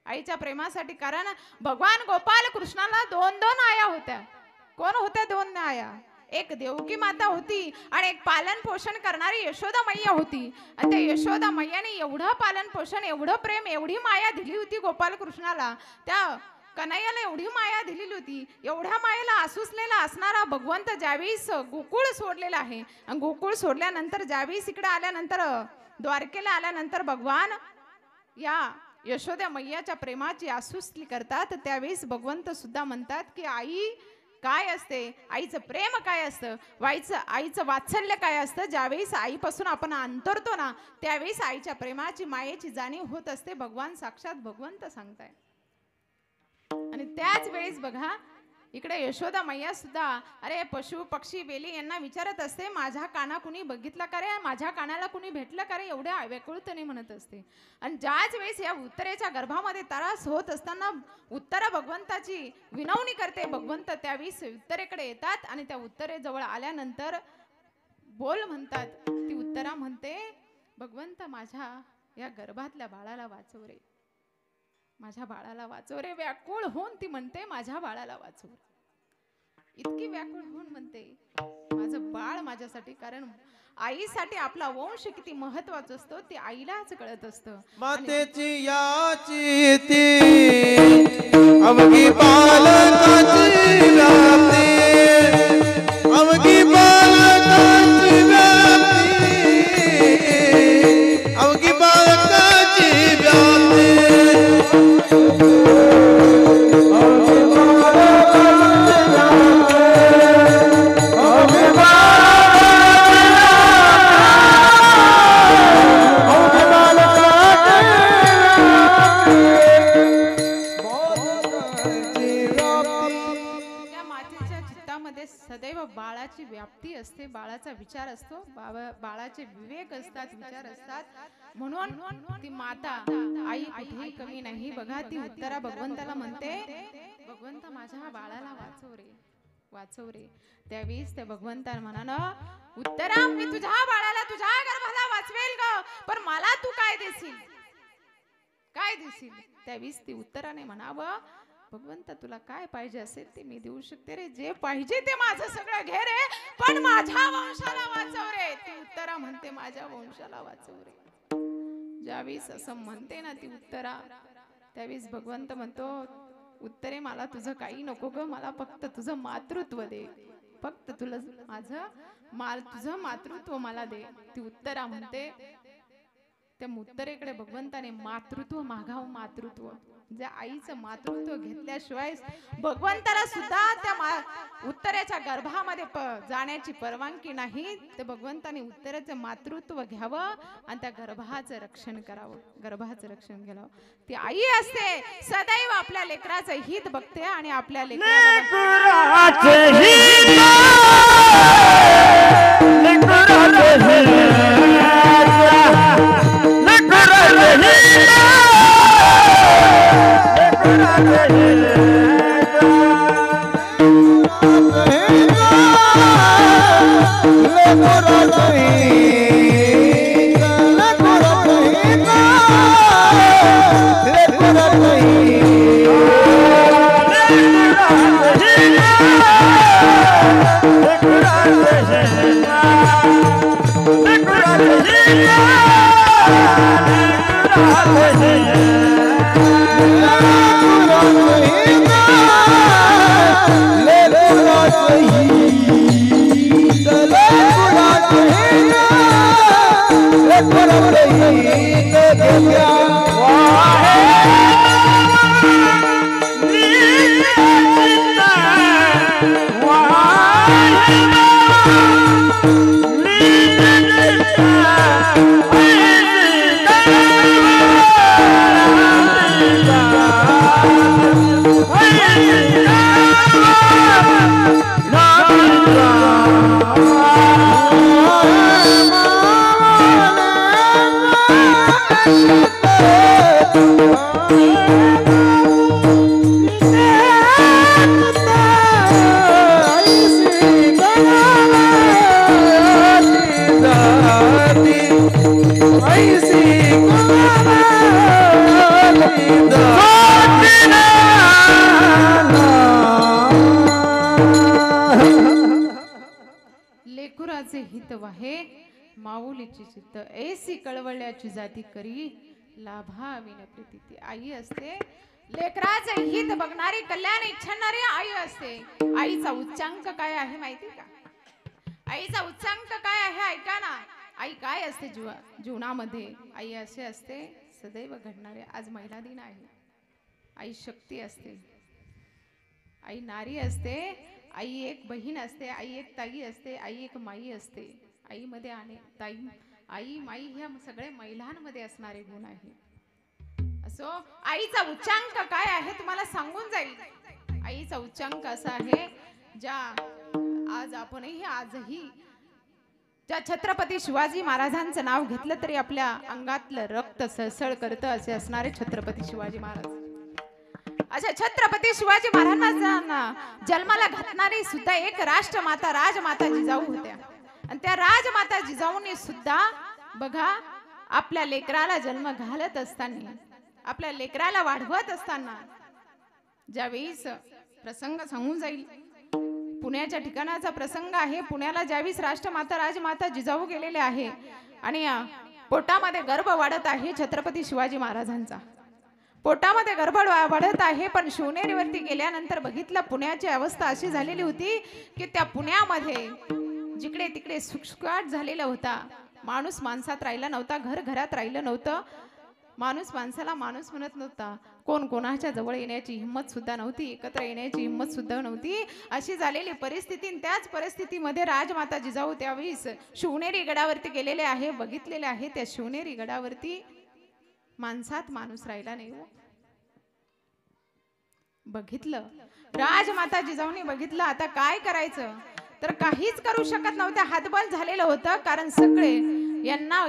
आईच्या प्रेमासाठी. कारण भगवान गोपाल कृष्णाला 2 आया होत्या. कोण होत्या 2 आया? एक देवकी माता होती आणि एक पालन पोषण करणारी यशोदा मैया होती. आणि त्या यशोदा मैयाने एवढं पालन पोषण, एवढं प्रेम, एवढी माया दिली होती गोपाल कृष्णाला. त्या कन्हैयाला एवढी माया दिलेली होती. एवढ्या मायेला आसुसलेला असणारा भगवंत ज्यावेळेस गोकुळ सोडलेला आहे आणि गोकुळ सोडल्यानंतर ज्यावेळेस इकडे आल्यानंतर द्वारकेला आल्यानंतर भगवान या यशोदा मैयाच्या प्रेमाची आसुसली करतात. त्यावेळेस भगवंत सुद्धा म्हणतात की आई काय असते, आईचं प्रेम काय असतं, आईचं वात्सल्य काय असतं. ज्यावेळेस आईपासून आपण अंतरतो ना त्यावेळेस आईच्या प्रेमाची मायेची जाणीव होत असते. भगवान साक्षात भगवंत सांगताय. आणि त्याच वेळेस बघा इकडे यशोदा मैया सुद्धा अरे पशु पक्षी वेली यांना विचारत असते माझ्या काना कुणी बघितला का रे, माझ्या कानाला कुणी भेटलं का रे, एवढ्या व्याकुळतेने म्हणत असते. आणि ज्याच वेळेस या उत्तरेच्या गर्भामध्ये त्रास होत असताना उत्तरा भगवंताची विनवणी करते. भगवंत त्यावेळेस उत्तरेकडे येतात आणि त्या उत्तरेजवळ आल्यानंतर बोल म्हणतात. ती उत्तरा म्हणते भगवंत माझ्या या गर्भातल्या बाळाला वाचव रे, माझ्या बाळाला वाचव रे. व्याकुळ होऊन ती म्हणते माझ्या बाळाला वाचव. इतकी व्याकुळ होऊन म्हणते माझं बाळ माझ्यासाठी. कारण आईसाठी आपला वंश किती महत्वाचा असतो ते आईलाच कळत असतं. मातेची याची ती अवघी बालकाची व्याप्ती, अवघी बालकाची व्याप्ती, अवघी बालकाची व्याप्ती. सदैव बाळाची व्याप्ती असते, बाळाचा विचार असतो, बाळाचे विवेक असतात, विचार असतात. म्हणून ती माता आई कुठेही कमी नाही. बघा ती उत्तरा भगवंताला म्हणते भगवंत माझ्या बाळाला वाचव रे, वाचव रे. त्यावेळेस त्या भगवंताला म्हणानं उत्तरा मी तुझ्या बाळाला तुझ्या गर्भाला वाचवेल ग, पण मला तू काय देशील, काय देशील. त्यावेळेस ती उत्तराने म्हणावं भगवंत तुला काय पाहिजे असेल ते मी देऊ शकते रे, जे पाहिजे ते माझं सगळं घे रे, पण माझ्या वंशाला वाचव रे. ती उत्तरा म्हणते माझ्या वंशाला वाचव रे. ज्यावेळेस असं म्हणते ना ती उत्तरा त्यावेळेस भगवंत म्हणतो उत्तरे मला तुझं काही नको ग, मला फक्त तुझं मातृत्व दे, फक्त तुला तुझं मातृत्व मला दे. ती उत्तरा म्हणते त्या उत्तरेकडे भगवंताने मातृत्व मागावं. मातृत्व ज्या आईचं मातृत्व घेतल्याशिवाय भगवंताला सुद्धा त्या उत्तरेच्या गर्भामध्ये जाण्याची परवानगी नाही. तर भगवंताने उत्तरेचं मातृत्व घ्यावं आणि त्या गर्भाचं रक्षण करावं, गर्भाचं रक्षण घ्यावं. ती आई असते सदैव आपल्या लेकराचं हित बघते आणि आपल्या लेकराचे हित वाहे माऊलीची चित्त ऐसी कळवळ्याची जाती करी लाभाविन प्रीती. आई असते लेकराचे हित बघणारी कल्याण इच्छणारी आई असते. आईचा उच्चांक काय आहे माहिती का? आईचा उच्चांक काय आहे ऐका ना. आई काय असते जीवनामध्ये? आई असे असते सदैव घडणारे. आज महिला दिन आहे. आई शक्ती असते, आई नारी असते, आई एक बहीण असते, आई एक ताई असते, आई एक माई असते. आईमध्ये आणि ताई आई माई ह्या सगळे महिलांमध्ये असणारे गुण आहे. असो आईचा उच्चांक काय आहे तुम्हाला सांगून जाईल. आईचा उच्चांक असा आहे ज्या आज आपणही आजही ज्या छत्रपती शिवाजी महाराजांचं नाव घेतलं तरी आपल्या अंगातलं रक्त सळसळ करतं असे असणारे छत्रपती शिवाजी महाराज. अशा छत्रपती शिवाजी महाराजांना जन्माला घातणारी सुद्धा एक राष्ट्रमाता राजमाता जिजाऊ होत्या. आणि त्या राजमाता जिजाऊंनी सुद्धा बघा आपल्या लेकराला जन्म घालत असताना, आपल्या लेकराला वाढवत असताना ज्यावेळीस प्रसंग सांगून जाईल, पुण्याच्या ठिकाणाचा प्रसंग आहे. पुण्याला ज्यावेळीस राष्ट्रमाता राजमाता जिजाऊ गेलेले आहे आणि पोटामध्ये गर्भ वाढत आहे छत्रपती शिवाजी महाराजांचा. पोटामध्ये गर्भ वाढत आहे. पण शिवनेरीवरती गेल्यानंतर बघितलं पुण्याची अवस्था अशी झालेली होती की त्या पुण्यामध्ये जिकडे तिकडे सुटसुकाट झालेला होता. माणूस माणसात राहिला नव्हता, घर घरात राहिलं नव्हतं. माणूस माणसाला माणूस म्हणत नव्हता. कोण कोणाच्या जवळ येण्याची हिंमत सुद्धा नव्हती, एकत्र येण्याची हिंमत सुद्धा नव्हती. अशी झालेली परिस्थिती. त्याच परिस्थितीमध्ये राजमाता जिजाऊ त्यावेळीस शिवनेरी गडावरती गेलेले आहे, बघितलेले आहे. त्या शिवनेरी गडावरती माणसात माणूस राहिला नाही. बघितलं राजमाता जिजाऊने बघितलं आता काय करायचं, तर काहीच करू शकत नव्हत्या. हातबल झालेलं होतं. कारण सगळे यांना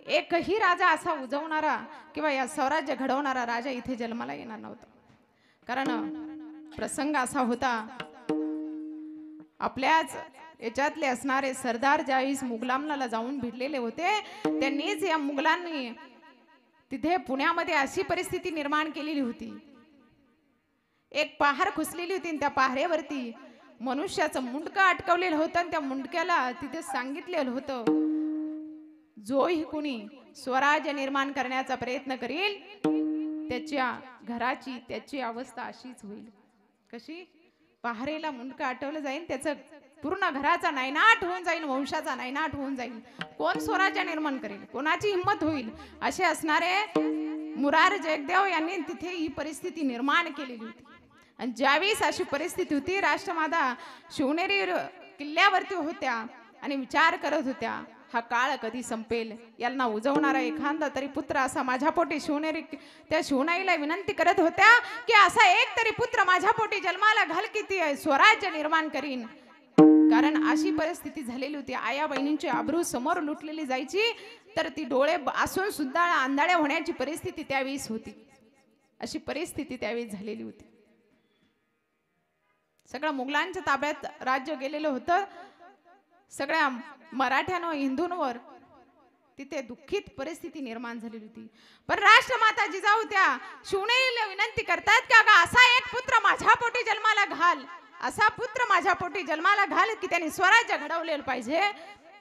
एकही राजा असा उजवणारा किंवा या स्वराज्य घडवणारा राजा इथे जन्माला येणार नव्हता. कारण प्रसंग असा होता, आपल्याच याच्यातले असणारे सरदार ज्यावेळेस मुघलांना जाऊन भिडलेले होते, त्यांनीच या मुघलांनी तिथे पुण्यामध्ये अशी परिस्थिती निर्माण केलेली होती. एक पहार खुसलेली होती. त्या पहारेवरती मनुष्याचं मुंडकं अटकवलेलं होतं. आणि त्या मुंडक्याला तिथे सांगितलेलं होतं, जोही कुणी स्वराज्य निर्माण करण्याचा प्रयत्न करेल त्याच्या घराची त्याची अवस्था अशीच होईल. कशी? पहारेला मुंडकं अटवलं जाईल, त्याचं पूर्ण घराचा नायनाट होऊन जाईल, वंशाचा नायनाट होऊन जाईल. कोण स्वराज्य निर्माण करेल, कोणाची हिंमत होईल, असे असणारे मुरार जगदेव यांनी तिथे ही परिस्थिती निर्माण केलेली होती. आणि ज्यावेळेस अशी परिस्थिती होती, राष्ट्रमाता शिवनेरी किल्ल्यावरती होत्या आणि विचार करत होत्या, हा काळ कधी संपेल, यांना उजवणारा एखादा तरी पुत्र असा माझ्या पोटी. शिवनेरी त्या शिवनाईला विनंती करत होत्या की असा एक तरी पुत्र माझ्या पोटी जन्माला घाल की ती स्वराज्य निर्माण करीन. कारण अशी परिस्थिती झालेली होती. आया बहिणींची आबरू समोर लुटलेली जायची, तर ती डोळे असून सुद्धा आंधळ्या होण्याची परिस्थिती त्यावेळेस होती. अशी परिस्थिती त्यावेळेस झालेली होती. सगळं मुघलांच्या ताब्यात राज्य गेलेलं होतं. सगळ्या मराठ्यांवर हिंदूंवर तिथे दुःखित परिस्थिती निर्माण झालेली होती. पण राष्ट्रमाता जिजाऊ त्या शिवनेरीला विनंती करतात की अगं असा एक पुत्र माझ्या पोटी जन्माला घाल, असा पुत्र माझ्या पोटी जन्माला घाल की त्यांनी स्वराज्य घडवलेलं पाहिजे.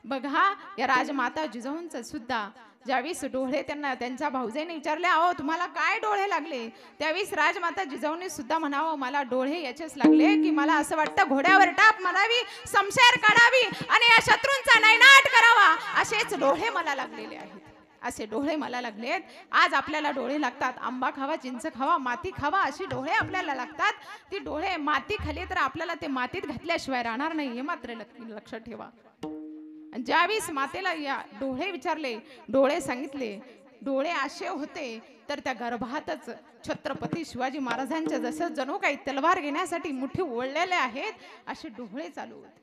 बघा या राजमाता जिजाऊंचं सुद्धा ज्यावेळेस डोळे त्यांना त्यांच्या भाऊजाईने विचारले, अहो तुम्हाला काय डोळे लागले, त्यावेळेस राजमाता जिजाऊंनी सुद्धा म्हणावं, मला डोळे याचेच लागले की मला असं वाटतं घोड्यावर टाप मारावी, शमशेर काढावी आणि या शत्रूंचा नायनाट करावा, असेच डोळे मला लागलेले आहेत. असे डोळे मला लागलेत. आज आपल्याला डोळे लागतात, आंबा खावा, चिंच खावा, माती खावा, अशी डोळे आपल्याला लागतात. ती डोळे माती खाली तर आपल्याला ते मातीत घातल्याशिवाय राहणार नाही, हे मात्र लक्षात ठेवा. ज्यावेळेस मातेला या डोळे विचारले, डोळे सांगितले, डोळे असे होते तर त्या गर्भातच छत्रपती शिवाजी महाराजांच्या जसं जणू काही तलवार घेण्यासाठी मुठी ओढलेले आहेत असे डोळे चालू होते.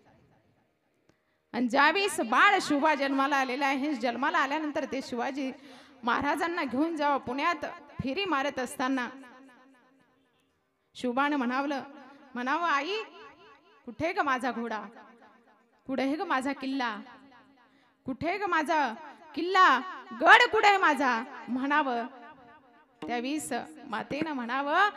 आणि ज्यावेळेस बाळ शिवा जन्माला आलेला आहे, जन्माला आल्यानंतर ते शिवाजी महाराजांना घेऊन जावं पुण्यात फेरी मारत असताना शिवबाने म्हणावं, आई कुठे ग माझा घोडा, कुठे ग माझा किल्ला, कुठे ग माझा किल्ला, गड कुठे माझा म्हणावं. त्यावेळेस मातेनं म्हणावं,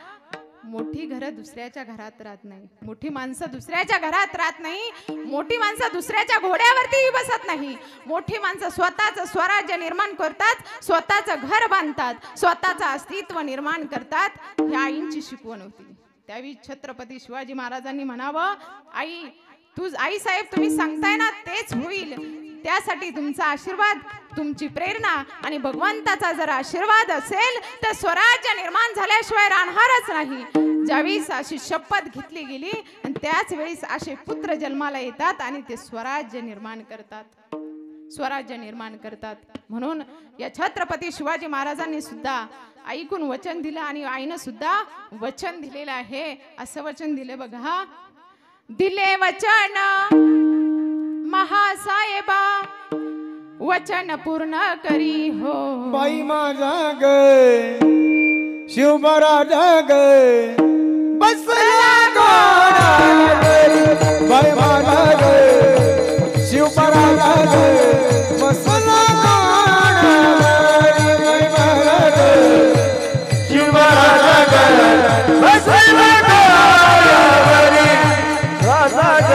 मोठी घरं दुसऱ्याच्या घरात राहत नाही, मोठी माणसं दुसऱ्याच्या घरात राहत नाही, मोठी माणसं दुसऱ्याच्या घोड्यावरती बसत नाही. मोठी माणसं स्वतःचं स्वराज्य निर्माण करतात, स्वतःचं घर बांधतात, स्वतःचं अस्तित्व निर्माण करतात. ही आईंची शिकवण होती. त्यावेळी छत्रपती शिवाजी महाराजांनी म्हणावं, आई साहेब तुम्ही सांगताय ना तेच होईल. त्यासाठी तुमचा आशीर्वाद, तुमची प्रेरणा आणि भगवंताचा जर आशीर्वाद असेल तर स्वराज्य निर्माण झाल्याशिवाय राहणारच नाही. ज्यावेळेस अशी शपथ घेतली गेली आणि त्याच वेळेस असे पुत्र जन्माला येतात आणि ते स्वराज्य निर्माण करतात, स्वराज्य निर्माण करतात. म्हणून या छत्रपती शिवाजी महाराजांनी सुद्धा ऐकून वचन दिलं आणि आईनं सुद्धा वचन दिलेलं आहे. असं वचन दिले बघा, दिले वचन महासाहेबा वचन पूर्ण करी हो. बाई माझा ग शिवबराज ग बसला घोड्यावरी. बाई माझा ग शिवबराज ग बसला घोड्यावरी. बाई माझा ग शिवराज बसला घोड्यावरी. राजा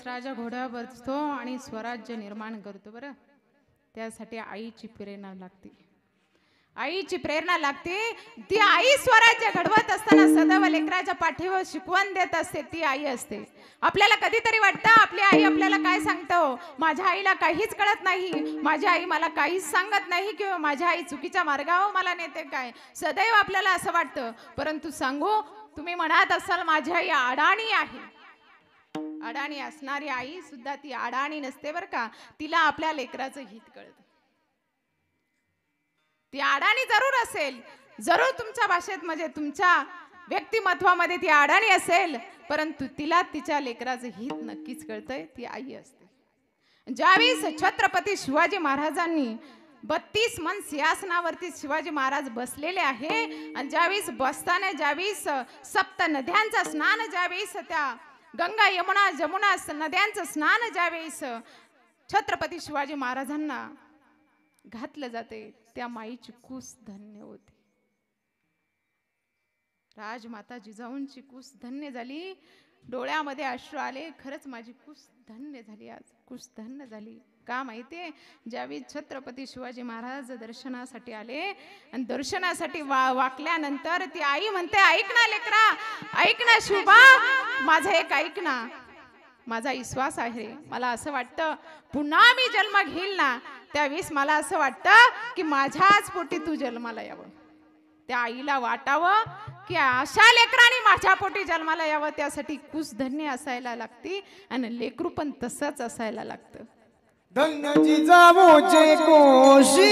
राजा घोड्यावर बसतो आणि स्वराज्य निर्माण करतो. बरं, त्यासाठी आईची प्रेरणा लागते, आईची प्रेरणा लागते. ती आई स्वराज्य घडवत असताना सदैव लेकराच्या पाठीवर शिकवण देत असते, ती आई असते. आपल्याला कधीतरी वाटतं आपली आई आपल्याला काय सांगतो, माझ्या आईला काहीच कळत नाही, माझी आई मला काहीच सांगत नाही, किंवा माझ्या आई चुकीच्या मार्गावर मला नेते काय, सदैव आपल्याला असं वाटतं. परंतु सांगू, तुम्ही म्हणत असाल माझी आई अडाणी आहे. अडाणी असणारी आई सुद्धा ती अडाणी नसते बरं का, तिला आपल्या लेकराचं हित कळतं. ती अडाणी जरूर असेल, जरूर तुमच्या भाषेत म्हणजे तुमच्या व्यक्तिमत्वामध्ये ती अडाणी असेल, परंतु तिला तिच्या लेकराचं हित नक्कीच कळतंय, ती आई असते. ज्यावेळेस छत्रपती शिवाजी महाराजांनी 32 मन सिंहासनावरती शिवाजी महाराज बसलेले आहे आणि ज्यावेळेस बसताना ज्यावेळेस सप्त नद्यांचा स्नान, ज्यावेळेस त्या गंगा यमुना जमुना नद्यांचं स्नान ज्यावेळेस छत्रपती शिवाजी महाराजांना घातलं जाते, त्या माईची कुस धन्य होती. राजमाता जिजाऊंची कुस धन्य झाली, डोळ्यामध्ये अश्रू आले. खरंच माझी कुस धन्य झाली, आज कुस धन्य झाली. का माहितीये, ज्यावेळी छत्रपती शिवाजी महाराज दर्शनासाठी आले आणि दर्शनासाठी वाकल्यानंतर ती आई म्हणते, ऐक ना लेकरा, ऐक ना शिवबा, माझं एक ऐक ना, माझा विश्वास आहे. मला असं वाटतं पुन्हा मी जन्म घेईल ना, त्यावेळेस मला असं वाटतं की माझ्याच पोटी तू जन्माला यावं. त्या आईला वाटावं की अशा लेकरांनी माझ्या पोटी जन्माला यावं, त्यासाठी कुस धन्य असायला लागते आणि लेकरू पण तसंच असायला लागतं. धन्य जिजाऊचे कोशी,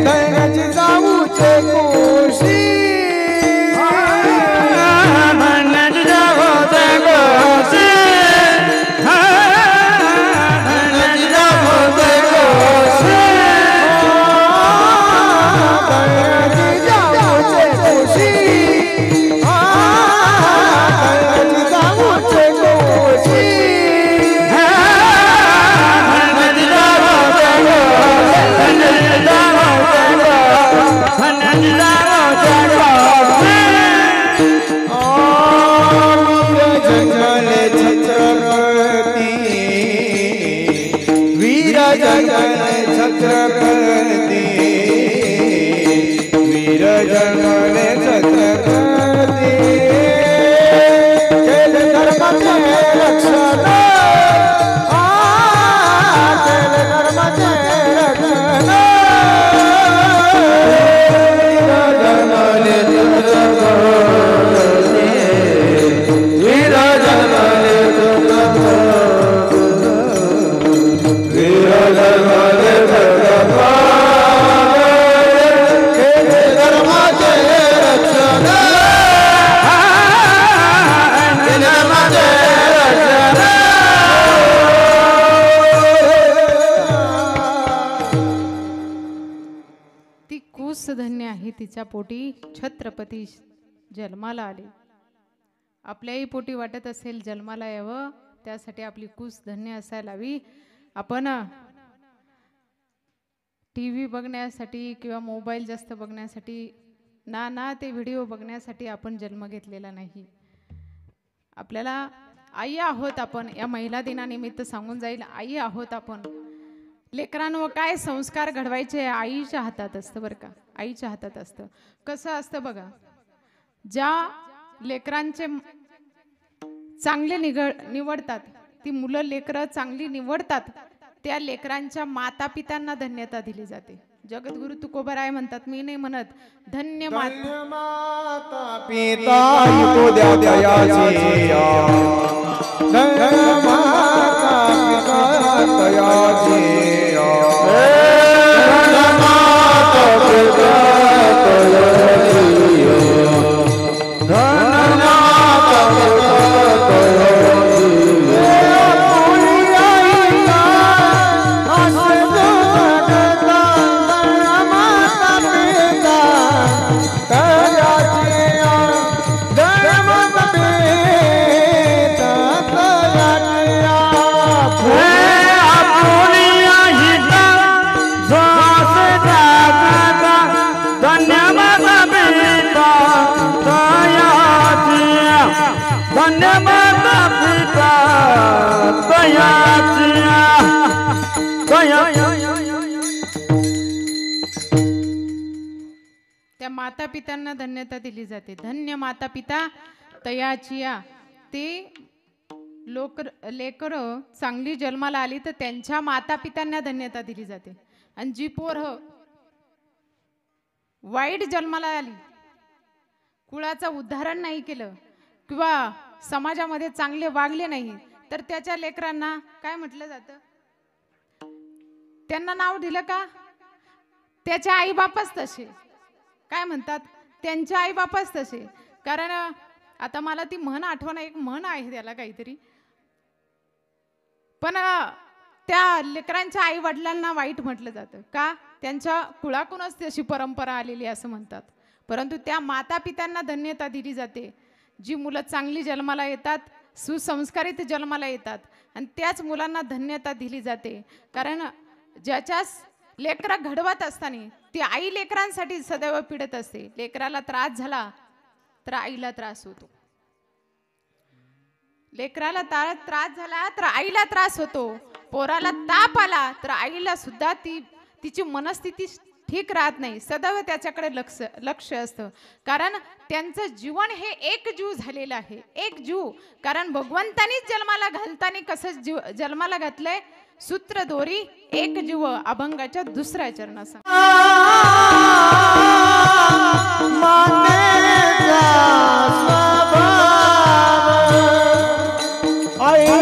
धन्य जिजाऊचे कोशी, धन्य जिजाऊचे कोशी, धन्य जिजाऊचे कोशी, धन्य जिजाऊचे कोशी, धन्य जिजाऊचे कोशी. धन्य जिजाऊचे तिच्या पोटी छत्रपती जन्माला आले. आपल्याही पोटी वाटत असेल जन्माला यावं, त्यासाठी आपली कूस धन्य असायला हवी. आपण टी व्ही बघण्यासाठी किंवा मोबाईल जास्त बघण्यासाठी ना ते व्हिडिओ बघण्यासाठी आपण जन्म घेतलेला नाही. आपल्याला आई आहोत आपण. या महिला दिनानिमित्त सांगून जाईल, आई आहोत आपण. लेकरांवर काय संस्कार घडवायचे आईच्या हातात असतं बरं का. आईच्या हातात असतं. कसं असतं बघा, ज्या लेकरांचे चांगले निवडतात, ती मुलं लेकरं चांगली निवडतात, त्या लेकरांच्या माता पित्यांना धन्यता दिली जाते. जगद्गुरु तुकोबराय म्हणतात, मी नाही म्हणत, धन्य माता पिता तो द्या दयाची, धन्य माता पिता दयाची, त्या माता पित्यांना धन्यता दिली जाते. धन्य माता पिता तयाचिया. ते लेकर चांगली जन्माला आली तर त्यांच्या माता पित्यांना धन्यता दिली जाते. आणि जी पोर वाईट जन्माला आली, कुळाचं उद्धारण नाही केलं किंवा समाजामध्ये चांगले वागले नाही, तर त्याच्या लेकरांना काय म्हटलं जातं? त्यांना नाव दिलं का? त्याचे आई बापच तसे. काय म्हणतात? त्यांचे आई बापच तसे. कारण आता मला ती म्हण आठवण, एक म्हण आहे त्याला काहीतरी, पण त्या लेकरांच्या आई वडिलांना वाईट म्हटलं जातं का? त्यांच्या कुळाकडूनच तशी परंपरा आलेली असं म्हणतात. परंतु त्या माता पित्यांना धन्यता दिली जाते. जी मुलं चांगली जन्माला येतात, सुसंस्कारित जन्माला येतात, आणि त्याच मुलांना धन्यता दिली जाते. कारण ज्याच्या लेकरा घडवत असताना ती आई लेकरांसाठी सदैव पीडत असते. लेकराला त्रास झाला तर आईला त्रास होतो. लेकराला त्रास झाला तर आईला त्रास होतो. पोराला ताप आला तर आईला सुद्धा तिची मनस्थिती ठीक राहत नाही. सदैव त्याच्याकडे लक्ष असतं. कारण त्यांचं जीवन हे एक जीव झालेलं आहे. एक जीव. कारण भगवंतानीच जन्माला घालताना कसं जन्माला घातलंय? सूत्र दोरी एक जीव, अभंगाच्या दुसऱ्या चरणाचा. I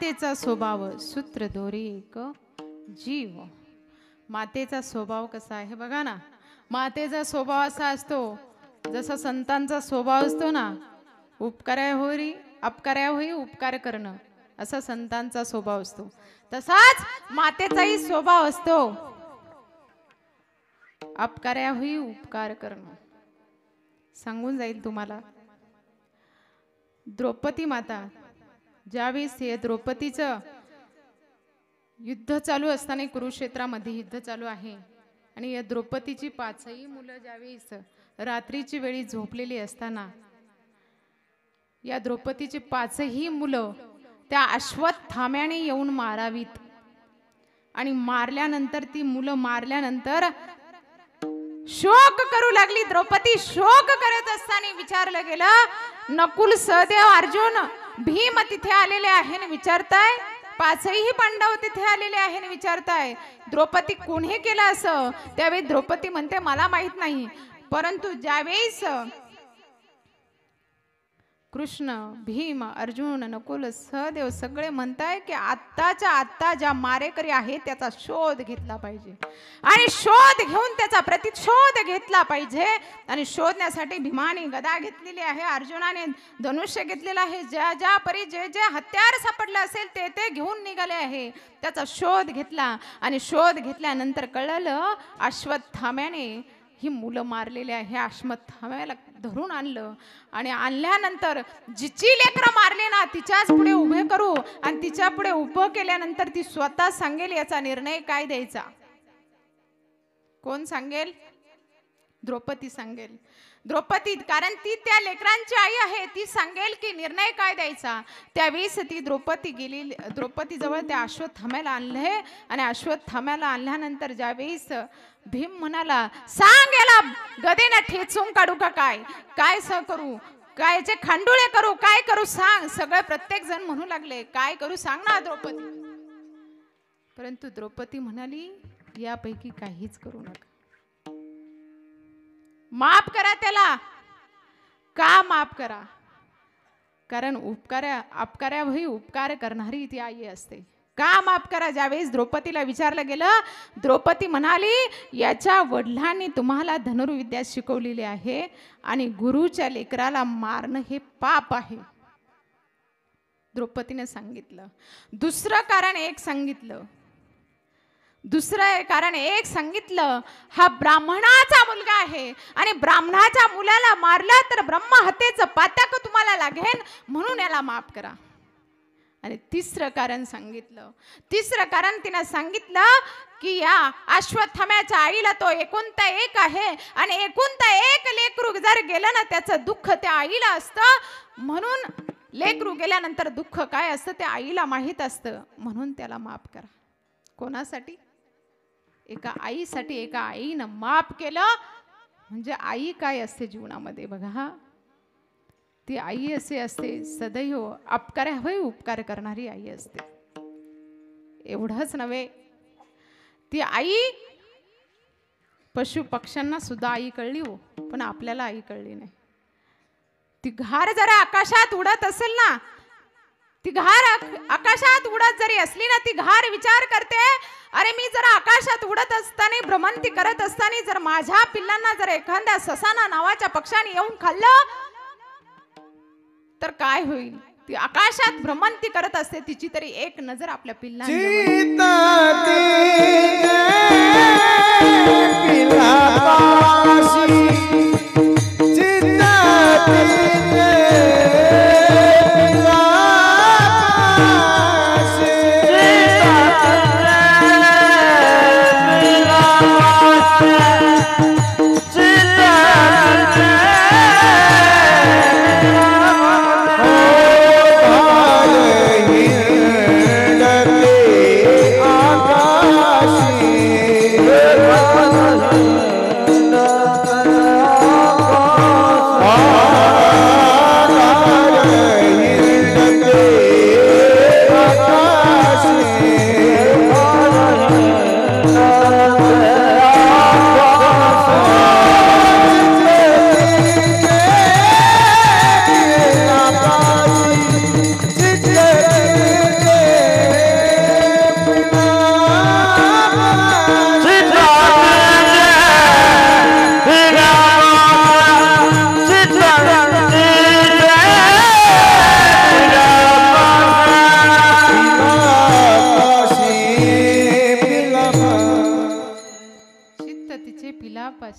मातेचा स्वभाव सूत्र दोरी एक जीव. मातेचा स्वभाव कसा आहे बघा ना. मातेचा स्वभाव असा असतो जसा संतांचा स्वभाव असतो ना, उपकार्या होई अपकार्या होई उपकार करणं, असा संतांचा स्वभाव असतो. तसाच मातेचाही स्वभाव असतो, अपकार्या होई उपकार करणं. सांगून जाईल तुम्हाला. द्रौपदी माता ज्यावेळेस हे द्रौपदीचं युद्ध चालू असताना कुरुक्षेत्रामध्ये युद्ध चालू आहे आणि या द्रौपदीची पाचही मुलं ज्यावेळेस रात्रीची वेळी झोपलेली असताना या द्रौपदीची पाचही मुलं त्या अश्वत्थाम्याने येऊन मारावीत आणि मारल्यानंतर ती मुलं मारल्यानंतर शोक करू लागली. द्रौपदी शोक करत असताना विचारलं गेलं, नकुल सहदेव अर्जुन भीम तिथे आलेले आहे आणि विचारताय, पाचही पांडव तिथे आलेले आहे आणि विचारताय द्रौपदी कोणी केलं असं. त्यावेळी द्रौपदी म्हणते मला माहित नाही, परंतु ज्यावेळेस कृष्ण भीम अर्जुन नकुल सहदेव सगळे म्हणताय की आत्ताच्या आत्ता ज्या मारेकरी आहे त्याचा शोध घेतला पाहिजे आणि शोध घेऊन त्याचा प्रतिशोध घेतला पाहिजे. आणि शोधण्यासाठी भीमाने गदा घेतलेली आहे, अर्जुनाने धनुष्य घेतलेला आहे, ज्या ज्या परी जे जे हत्यार सापडले असेल ते ते घेऊन निघाले आहे. त्याचा शोध घेतला आणि शोध घेतल्यानंतर कळलं अश्वत्थाम्याने ही मुलं मारलेली आहे. अश्वत्थाम्याला धरून आणलं आणि आणल्यानंतर जिची लेकरं मारले ना तिच्याच पुढे उभे करू आणि तिच्या पुढे उभं केल्यानंतर ती स्वतः सांगेल याचा निर्णय काय द्यायचा. कोण सांगेल? द्रौपदी सांगेल. द्रौपदी, कारण ती त्या लेकरांची आई आहे, ती सांगेल की निर्णय काय द्यायचा. त्यावेळेस ती द्रौपदी गेली, द्रौपदी जवळ त्या अश्वत्थाम्याला आणले आणि अश्वत्थाम्याला आणल्यानंतर ज्यावेळेस भीम म्हणाला, सांग याला गदेनं ठेचून काढू का काय, काय स करू, काय जे खांडुळे करू, काय करू सांग. सगळे प्रत्येक जण म्हणू लागले काय करू सांग ना द्रौपदी. परंतु द्रौपदी म्हणाली यापैकी काहीच करू नका, माफ करा त्याला. का माफ करा? कारण अपकार्या होई उपकार करणारी ती आई असते. का माफ करा? ज्यावेळेस द्रौपदीला विचारलं गेलं, द्रौपदी म्हणाली याच्या वडिलांनी तुम्हाला धनुर्विद्या शिकवलेली आहे आणि गुरुच्या लेकराला मारणं हे पाप आहे. द्रौपदीने सांगितलं. दुसरं कारण एक सांगितलं, हा ब्राह्मणाचा मुलगा आहे आणि ब्राह्मणाच्या मुलाला मारला तर ब्रह्महत्येचं पातक तुम्हाला लागेल, म्हणून याला माफ करा. आणि तिसरं कारण तिने सांगितलं की या अश्वत्थाम्याच्या आईला तो एकुलता एक आहे आणि एकुलता एक लेकरू जर गेलं ना त्याचं दुःख त्या आईला असतं, म्हणून लेकरू गेल्यानंतर दुःख काय असतं त्या आईला माहित असतं, म्हणून त्याला माफ करा. कोणासाठी? एका आईसाठी. एका आईनं माफ केलं म्हणजे आई काय असते जीवनामध्ये बघा, ती आई असे असते सदैव अपकार्या होई उपकार करणारी आई असते. एवढंच नव्हे, ती आई पशु पक्ष्यांना सुद्धा आई कळली हो, पण आपल्याला आई कळली नाही. ती घार जरा आकाशात उडत असेल ना, ती घार आकाशात उडत जरी असली ना, ती घार विचार करते, अरे मी जरा आकाशात उडत असताना भ्रमंती करत असताना जर माझ्या पिल्लांना जर एखाद्या ससाना नावाच्या पक्षाने येऊन खाल्लं तर काय होईल. ती आकाशात भ्रमंती करत असते, तिची तरी एक नजर आपल्या पिल्लांवर.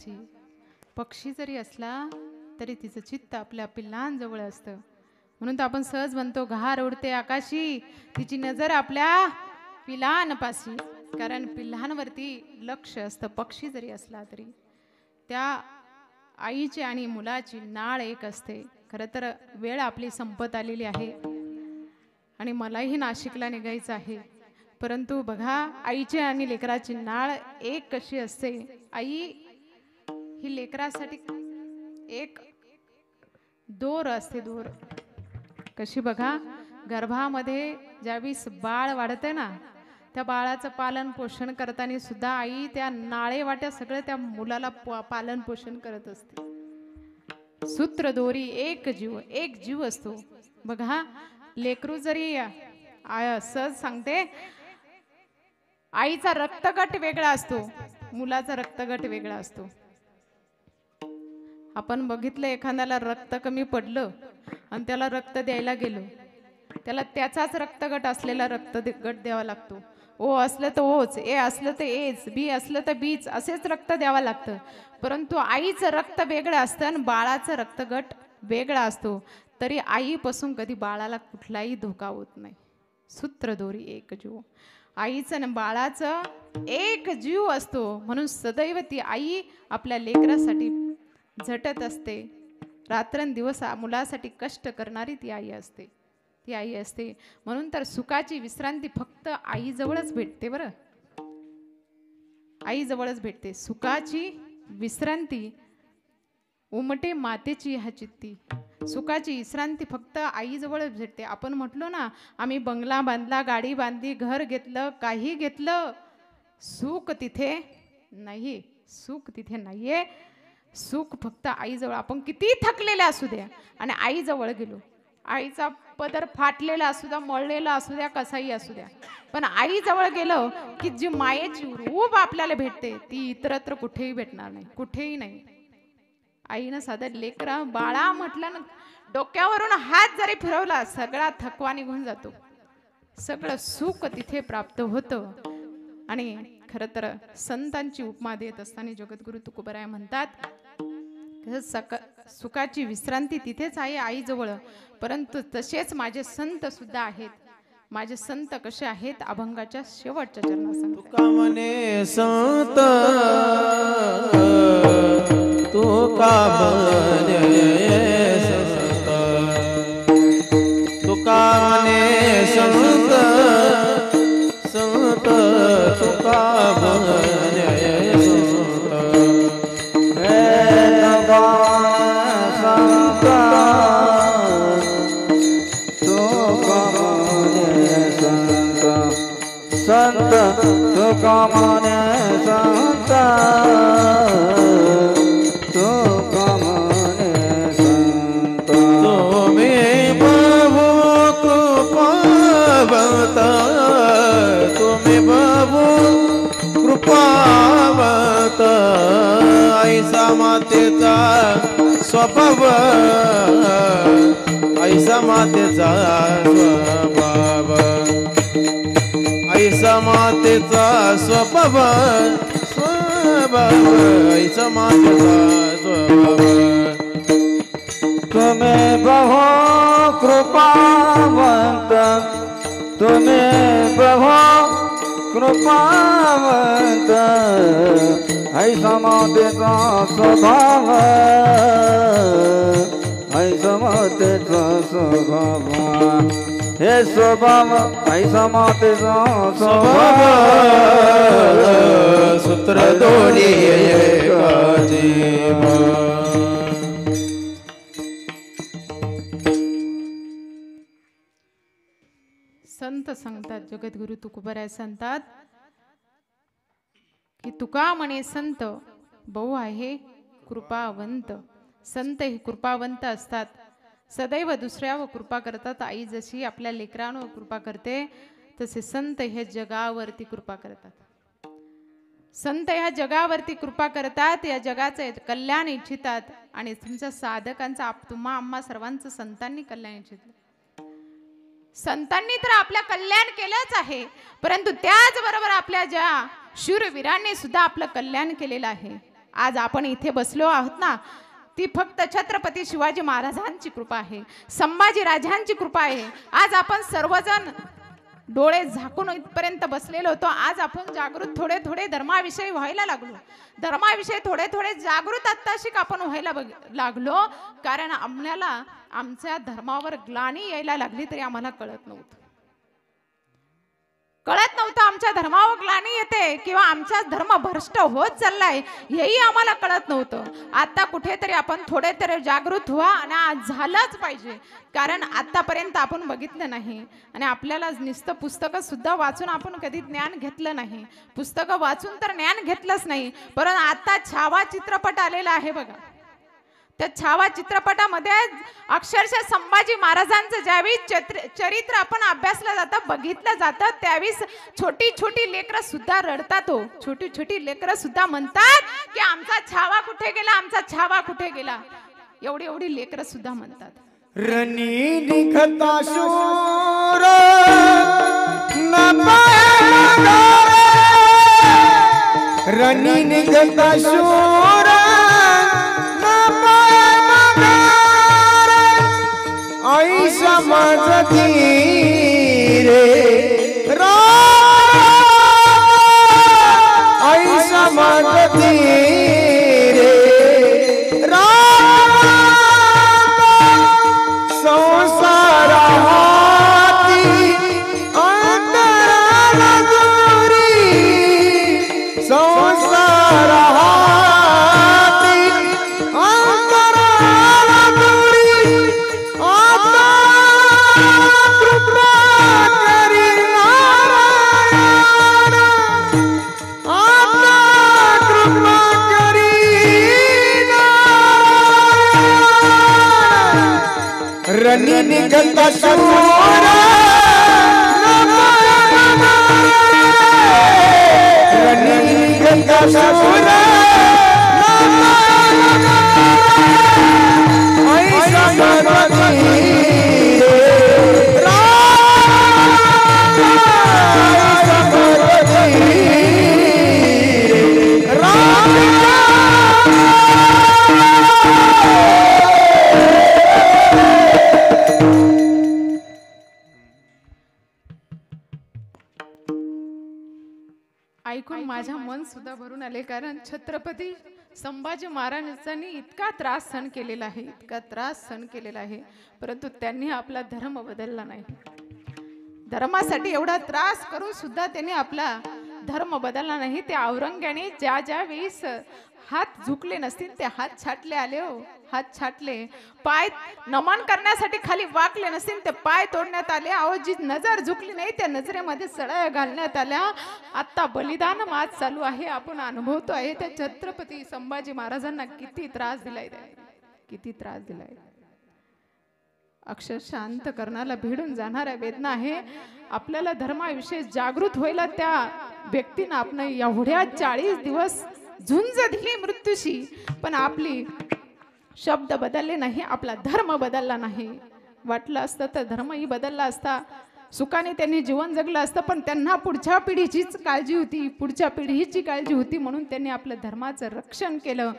आकाशी. पक्षी जरी असला तरी तिचं चित्त आपल्या पिल्लांजवळ असतं. म्हणून तर आपण सहज म्हणतो घार उडते आकाशी, तिची नजर आपल्या पिलांपाशी. कारण पिल्लांवरती लक्ष असतं. पक्षी जरी असला तरी त्या आईची आणि मुलाची नाळ एक असते. खरं तर वेळ आपली संपत आलेली आहे आणि मलाही नाशिकला निघायचं आहे. परंतु बघा, आईची आणि लेकराची नाळ एक कशी असते. आई ही लेकरासाठी एक दोर असते. दोर कशी बघा, गर्भामध्ये ज्यावेळेस बाळ वाढते ना, त्या बाळाचं पालन पोषण करताना सुद्धा आई त्या नाळे वाट्या सगळं त्या मुलाला पालन पोषण करत असते. सूत्र दोरी एक जीव असतो. बघा, लेकरू जरी सहज सांगते, आईचा रक्तगट वेगळा असतो, मुलाचा रक्तगट वेगळा असतो. आपण बघितलं, एखाद्याला रक्त कमी पडलं आणि त्याला रक्त द्यायला गेलो, त्याला त्याचाच रक्तगट असलेला रक्तगट द्यावा लागतो. ओ असलं तर ओच, ए असलं तर एच, बी असलं तर बीच, असेच रक्त द्यावं लागतं. परंतु आईचं रक्त वेगळं असतं आणि बाळाचं रक्तगट वेगळा असतो. तरी आईपासून कधी बाळाला कुठलाही धोका होत नाही. सूत्र दोरी एक जीव. आईचं आणि बाळाचं एक जीव असतो. म्हणून सदैव ती आई आपल्या लेकरासाठी झटत असते. रात्रंदिवस मुलासाठी कष्ट करणारी ती आई असते. ती आई असते. म्हणून तर सुखाची विश्रांती फक्त आईजवळच भेटते. बरं, आईजवळच भेटते. सुखाची विश्रांती उमटे मातेची ह्या चित्ती. सुखाची विश्रांती फक्त आईजवळच भेटते. आपण म्हटलो ना, आम्ही बंगला बांधला, गाडी बांधली, घर घेतलं, काही घेतलं, सुख तिथे नाही. सुख तिथे नाहीये. सुख फक्त आईजवळ. आपण किती थकलेले असू द्या आणि आईजवळ गेलो, आईचा पदर फाटलेला असू द्या, मळलेला असू द्या, कसाही असू द्या, पण आईजवळ गेलो की जी मायेची रूप आपल्याला भेटते ती इतरत्र कुठेही भेटणार नाही, कुठेही नाही. आईनं साधं लेकरा बाळा म्हटलं ना, डोक्यावरून हात जरी फिरवला सगळा थकवा निघून जातो. सगळं सुख तिथे प्राप्त होतं. आणि खरं तर संतांची उपमा देत असताना जगद्गुरु तुकोबराय म्हणतात, सुखाची विश्रांती तिथेच आहे आईजवळ. परंतु तसेच माझे संत सुद्धा आहेत. माझे संत कसे आहेत, अभंगाच्या शेवटच्या चरणात सांगतात. तुका म्हणे संत, तुका म्हणे संत, तुका म्हणे संत, संत तुका म्हणे संत. हे संत, तुका म्हणे संत, संत तुका म्हणे संत, तुका म्हणे संत. तुम्ही बहु कृपावंत, तुम्ही बहु कृपावंत, ऐसा मातेचा स्वभाव, ऐसा मातेचा स्वभाव, ऐसा मातेचा स्वभाव, स्वभाव, ऐसा मातेचा स्वभाव. तुम्ही बहु कृपावंत, तुम्ही बहु कृपावंत, ऐसा मातेचा स्वभाव, ऐसा मातेचा स्वभाव. हे स्वभाव ऐसा मातेचा स्वभाव, सूत्र दोरी एका जीव. संत सांगतात, जगद्गुरु तुकोबराय सांगतात की तुका म्हणे संत बहु आहे कृपावंत. संत हे कृपावंत असतात. सदैव दुसऱ्यावर कृपा करतात. आई जशी आपल्या लेकरांवर कृपा करते तसे संत हे जगावरती कृपा करतात. संत ह्या जगावरती कृपा करतात, या जगाचे कल्याण इच्छितात. आणि तुमच्या साधकांचा तुम्हा आम्हा सर्वांचं संतांनी कल्याण इच्छितलं. संतांनी तर आपल्या कल्याण केलंच आहे, परंतु त्याचबरोबर आपल्या ज्या शूरवीरांनी सुद्धा आपलं कल्याण केलेलं आहे. आज आपण इथे बसलो आहोत ना, ती फक्त छत्रपती शिवाजी महाराजांची कृपा आहे, संभाजी राजांची कृपा आहे. आज आपण सर्वजण डोळे झाकून इथपर्यंत बसलेलो होतो. आज आपण जागृत थोडे थोडे धर्माविषयी व्हायला लागलो, धर्माविषयी थोडे थोडे जागृत आत्ताशिक आपण व्हायला लागलो. कारण आम्हाला आमच्या धर्मावर ग्लानी यायला लागली तरी आम्हाला कळत नव्हतं आमच्या धर्मावर ग्लानी येते किंवा आमचा धर्म भ्रष्ट होत चाललाय हेही आम्हाला कळत नव्हतं. आता कुठेतरी आपण थोडे तरी जागृत व्हा आणि आज झालंच पाहिजे. कारण आतापर्यंत आपण बघितलं नाही आणि आपल्याला नुसतं पुस्तकं सुद्धा वाचून आपण कधी ज्ञान घेतलं नाही. पुस्तकं वाचून तर ज्ञान घेतलंच नाही, परंतु आता छावा चित्रपट आलेला आहे बघा. त्या छावा चित्रपटामध्ये अक्षरशः संभाजी महाराजांचं ज्यावेळी चरित्र आपण अभ्यासलं जातं, बघितलं जातं, त्यावेळी छोटी छोटी लेकरं सुद्धा रडतात. छोटी छोटी लेकरं सुद्धा म्हणतात की आमचा छावा कुठे गेला, आमचा छावा कुठे गेला. एवढी एवढी लेकरं सुद्धा म्हणतात. रणी निघता शूर न पाया, रणी निघता शूर आई समजती रे आई समजती रे संसार हाती अंतराला दूरी, संसार हाती अंतराला दूरी. आता कृपा करी नारायण, आता कृपा करी नारायण. रणी निघता शूर रणी निघता शूर आई समजती ऐकून माझ्या मन सुद्धा भरून आले. कारण छत्रपती संभाजी महाराजांनी इतका त्रास सहन केलेला आहे, इतका त्रास सहन केलेला आहे, परंतु त्यांनी आपला धर्म बदलला नाही. धर्मासाठी एवढा त्रास करून सुद्धा त्यांनी आपला धर्म बदलला नाही. त्या औरंग्याने ज्या ज्या वेळेस हात झुकले नसतील ते हात छाटले आले. हात छाटले, पाय नमन करण्यासाठी खाली वाकले नसतील ते पाय तोडण्यात आले. अहो, जी नजर झुकली नाही त्या नजरेमध्ये सळया घालण्यात आल्या. आता बलिदान माज चालू आहे, आपण अनुभवतो आहे. त्या छत्रपती संभाजी महाराजांना किती त्रास दिलाय, किती त्रास दिलाय. अक्षरशः अंतकरणाला भिडून जाणाऱ्या वेदना आहे. आपल्याला धर्माविषयी जागृत व्हायला त्या व्यक्तीनं आपण एवढ्या 40 दिवस झुंज दिली मृत्यूशी, पण आपली शब्द बदलले नाही, आपला धर्म बदलला नाही. वाटलं असतं तर धर्मही बदलला असता, सुखाने त्यांनी जीवन जगलं असतं, पण त्यांना पुढच्या पिढीचीच काळजी होती, पुढच्या पिढीची काळजी होती, म्हणून त्यांनी आपलं धर्माचं रक्षण केलं,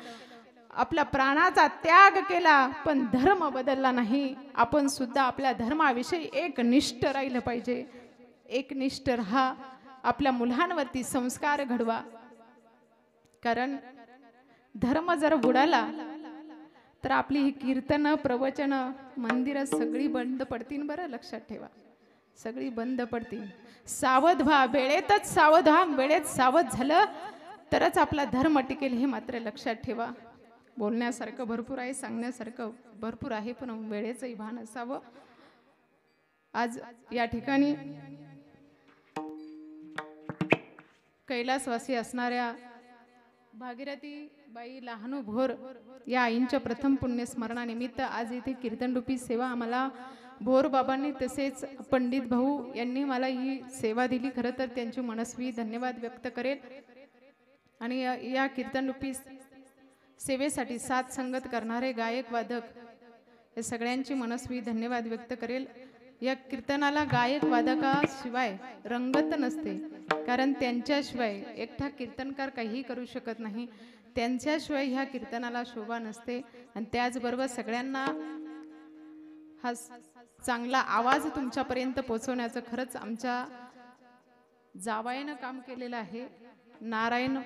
आपल्या प्राणाचा त्याग केला, पण धर्म बदलला नाही. आपण सुद्धा आपल्या धर्माविषयी एकनिष्ठ राहिलं पाहिजे. एकनिष्ठ राहा, आपल्या मुलांवरती संस्कार घडवा. कारण धर्म जर बुडाला तर आपली ही कीर्तन, प्रवचन, मंदिरं सगळी बंद पडतील. बरं लक्षात ठेवा, सगळी बंद पडतील. सावध व्हा, वेळेतच सावध व्हा. वेळेत सावध झालं तरच आपला धर्म टिकेल, हे मात्र लक्षात ठेवा. बोलण्यासारखं भरपूर आहे, सांगण्यासारखं भरपूर आहे, पण वेळेचंही भान असावं. आज या ठिकाणी कैलासवासी असणाऱ्या भागीरथी बाई लहानू भोर या आईंच्या प्रथम पुण्यस्मरणानिमित्त आज इथे कीर्तनरूपी सेवा आम्हाला भोर बाबांनी तसेच पंडित भाऊ यांनी मला ही सेवा दिली. खरं तर त्यांची मनस्वी धन्यवाद व्यक्त करेल. आणि या कीर्तनरूपी सेवेसाठी साथ संगत करणारे गायक वादक या सगळ्यांची मनस्वी धन्यवाद व्यक्त करेल. या कीर्तनाला गायक वादकाशिवाय रंगत नसते, कारण त्यांच्याशिवाय एकटा कीर्तनकार काहीही करू शकत नाही. त्यांच्याशिवाय ह्या कीर्तनाला शोभा नसते. आणि त्याचबरोबर सगळ्यांना हा चांगला आवाज तुमच्यापर्यंत पोहोचवण्याचं खरंच आमच्या जावयानं काम केलेलं आहे. नारायण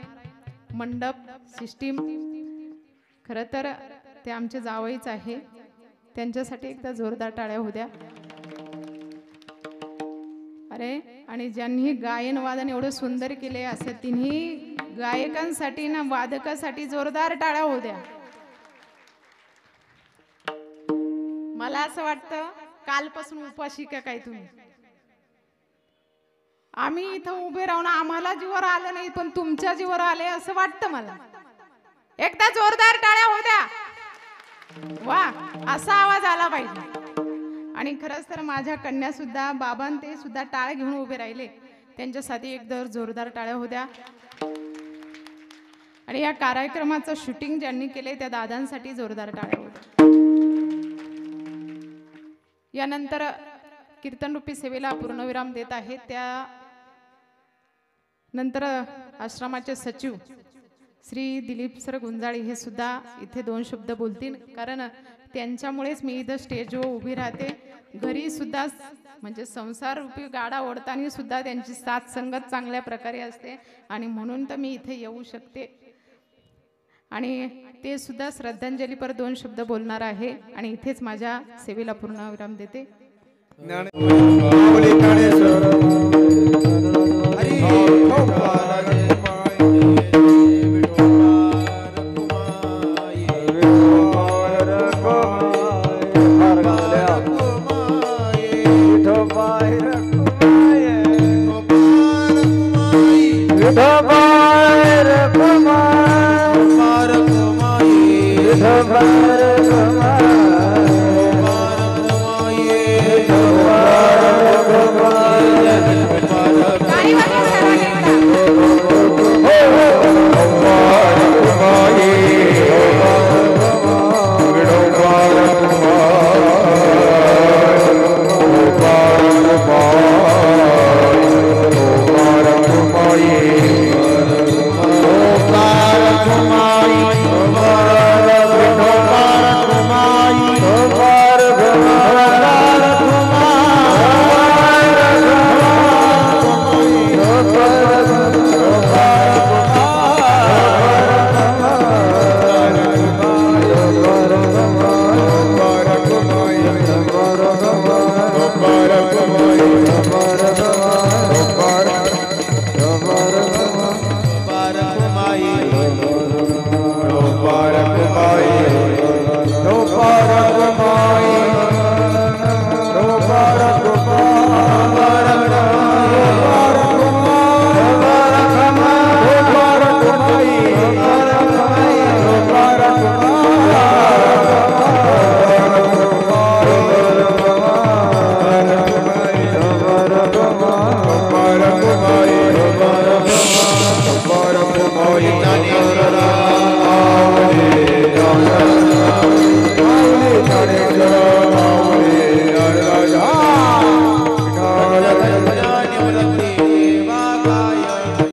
मंडप सिस्टीम खरं तर ते आमचे जावईच आहे. त्यांच्यासाठी एकदा जोरदार टाळ्या होऊ द्या. अरे आणि ज्यांनी गायन वादन एवढं सुंदर केले असे तिन्ही गायकांसाठी ना वादकासाठी जोरदार टाळ्या होऊ द्या. मला असं वाटतं कालपासून उपाशी का काय तुम्ही. आम्ही इथं उभे राहून आम्हाला जीवर आलं नाही पण तुमच्या जीवर आले असं वाटतं मला. एकदा जोरदार टाळ्या होऊ द्या. वा असा आवाज आला पाहिजे. आणि खरंच तर माझ्या कन्या सुद्धा बाबा ते सुद्धा टाळ्या घेऊन उभे राहिले. त्यांच्यासाठी एकदा जोरदार टाळ्या होऊ द्या. आणि या कार्यक्रमाचं शूटिंग ज्यांनी केले त्या दादांसाठी जोरदार टाळ्या होऊ द्या. यानंतर कीर्तन रूपी सेवेला पूर्णविराम देत आहेत. त्या नंतर आश्रमाचे सचिव श्री दिलीप सर गुंजाळी हे सुद्धा इथे 2 शब्द बोलतील. कारण त्यांच्यामुळेच मी इथं स्टेजवर उभी राहते. घरी सुद्धा म्हणजे संसार रूपी गाडा ओढताना सुद्धा त्यांची साथ संगत चांगल्या प्रकारे असते आणि म्हणून तर मी इथे येऊ शकते. आणि ते सुद्धा श्रद्धांजलीपर 2 शब्द बोलणार आहे. आणि इथेच माझ्या सेवेला पूर्ण विराम देते. Bye.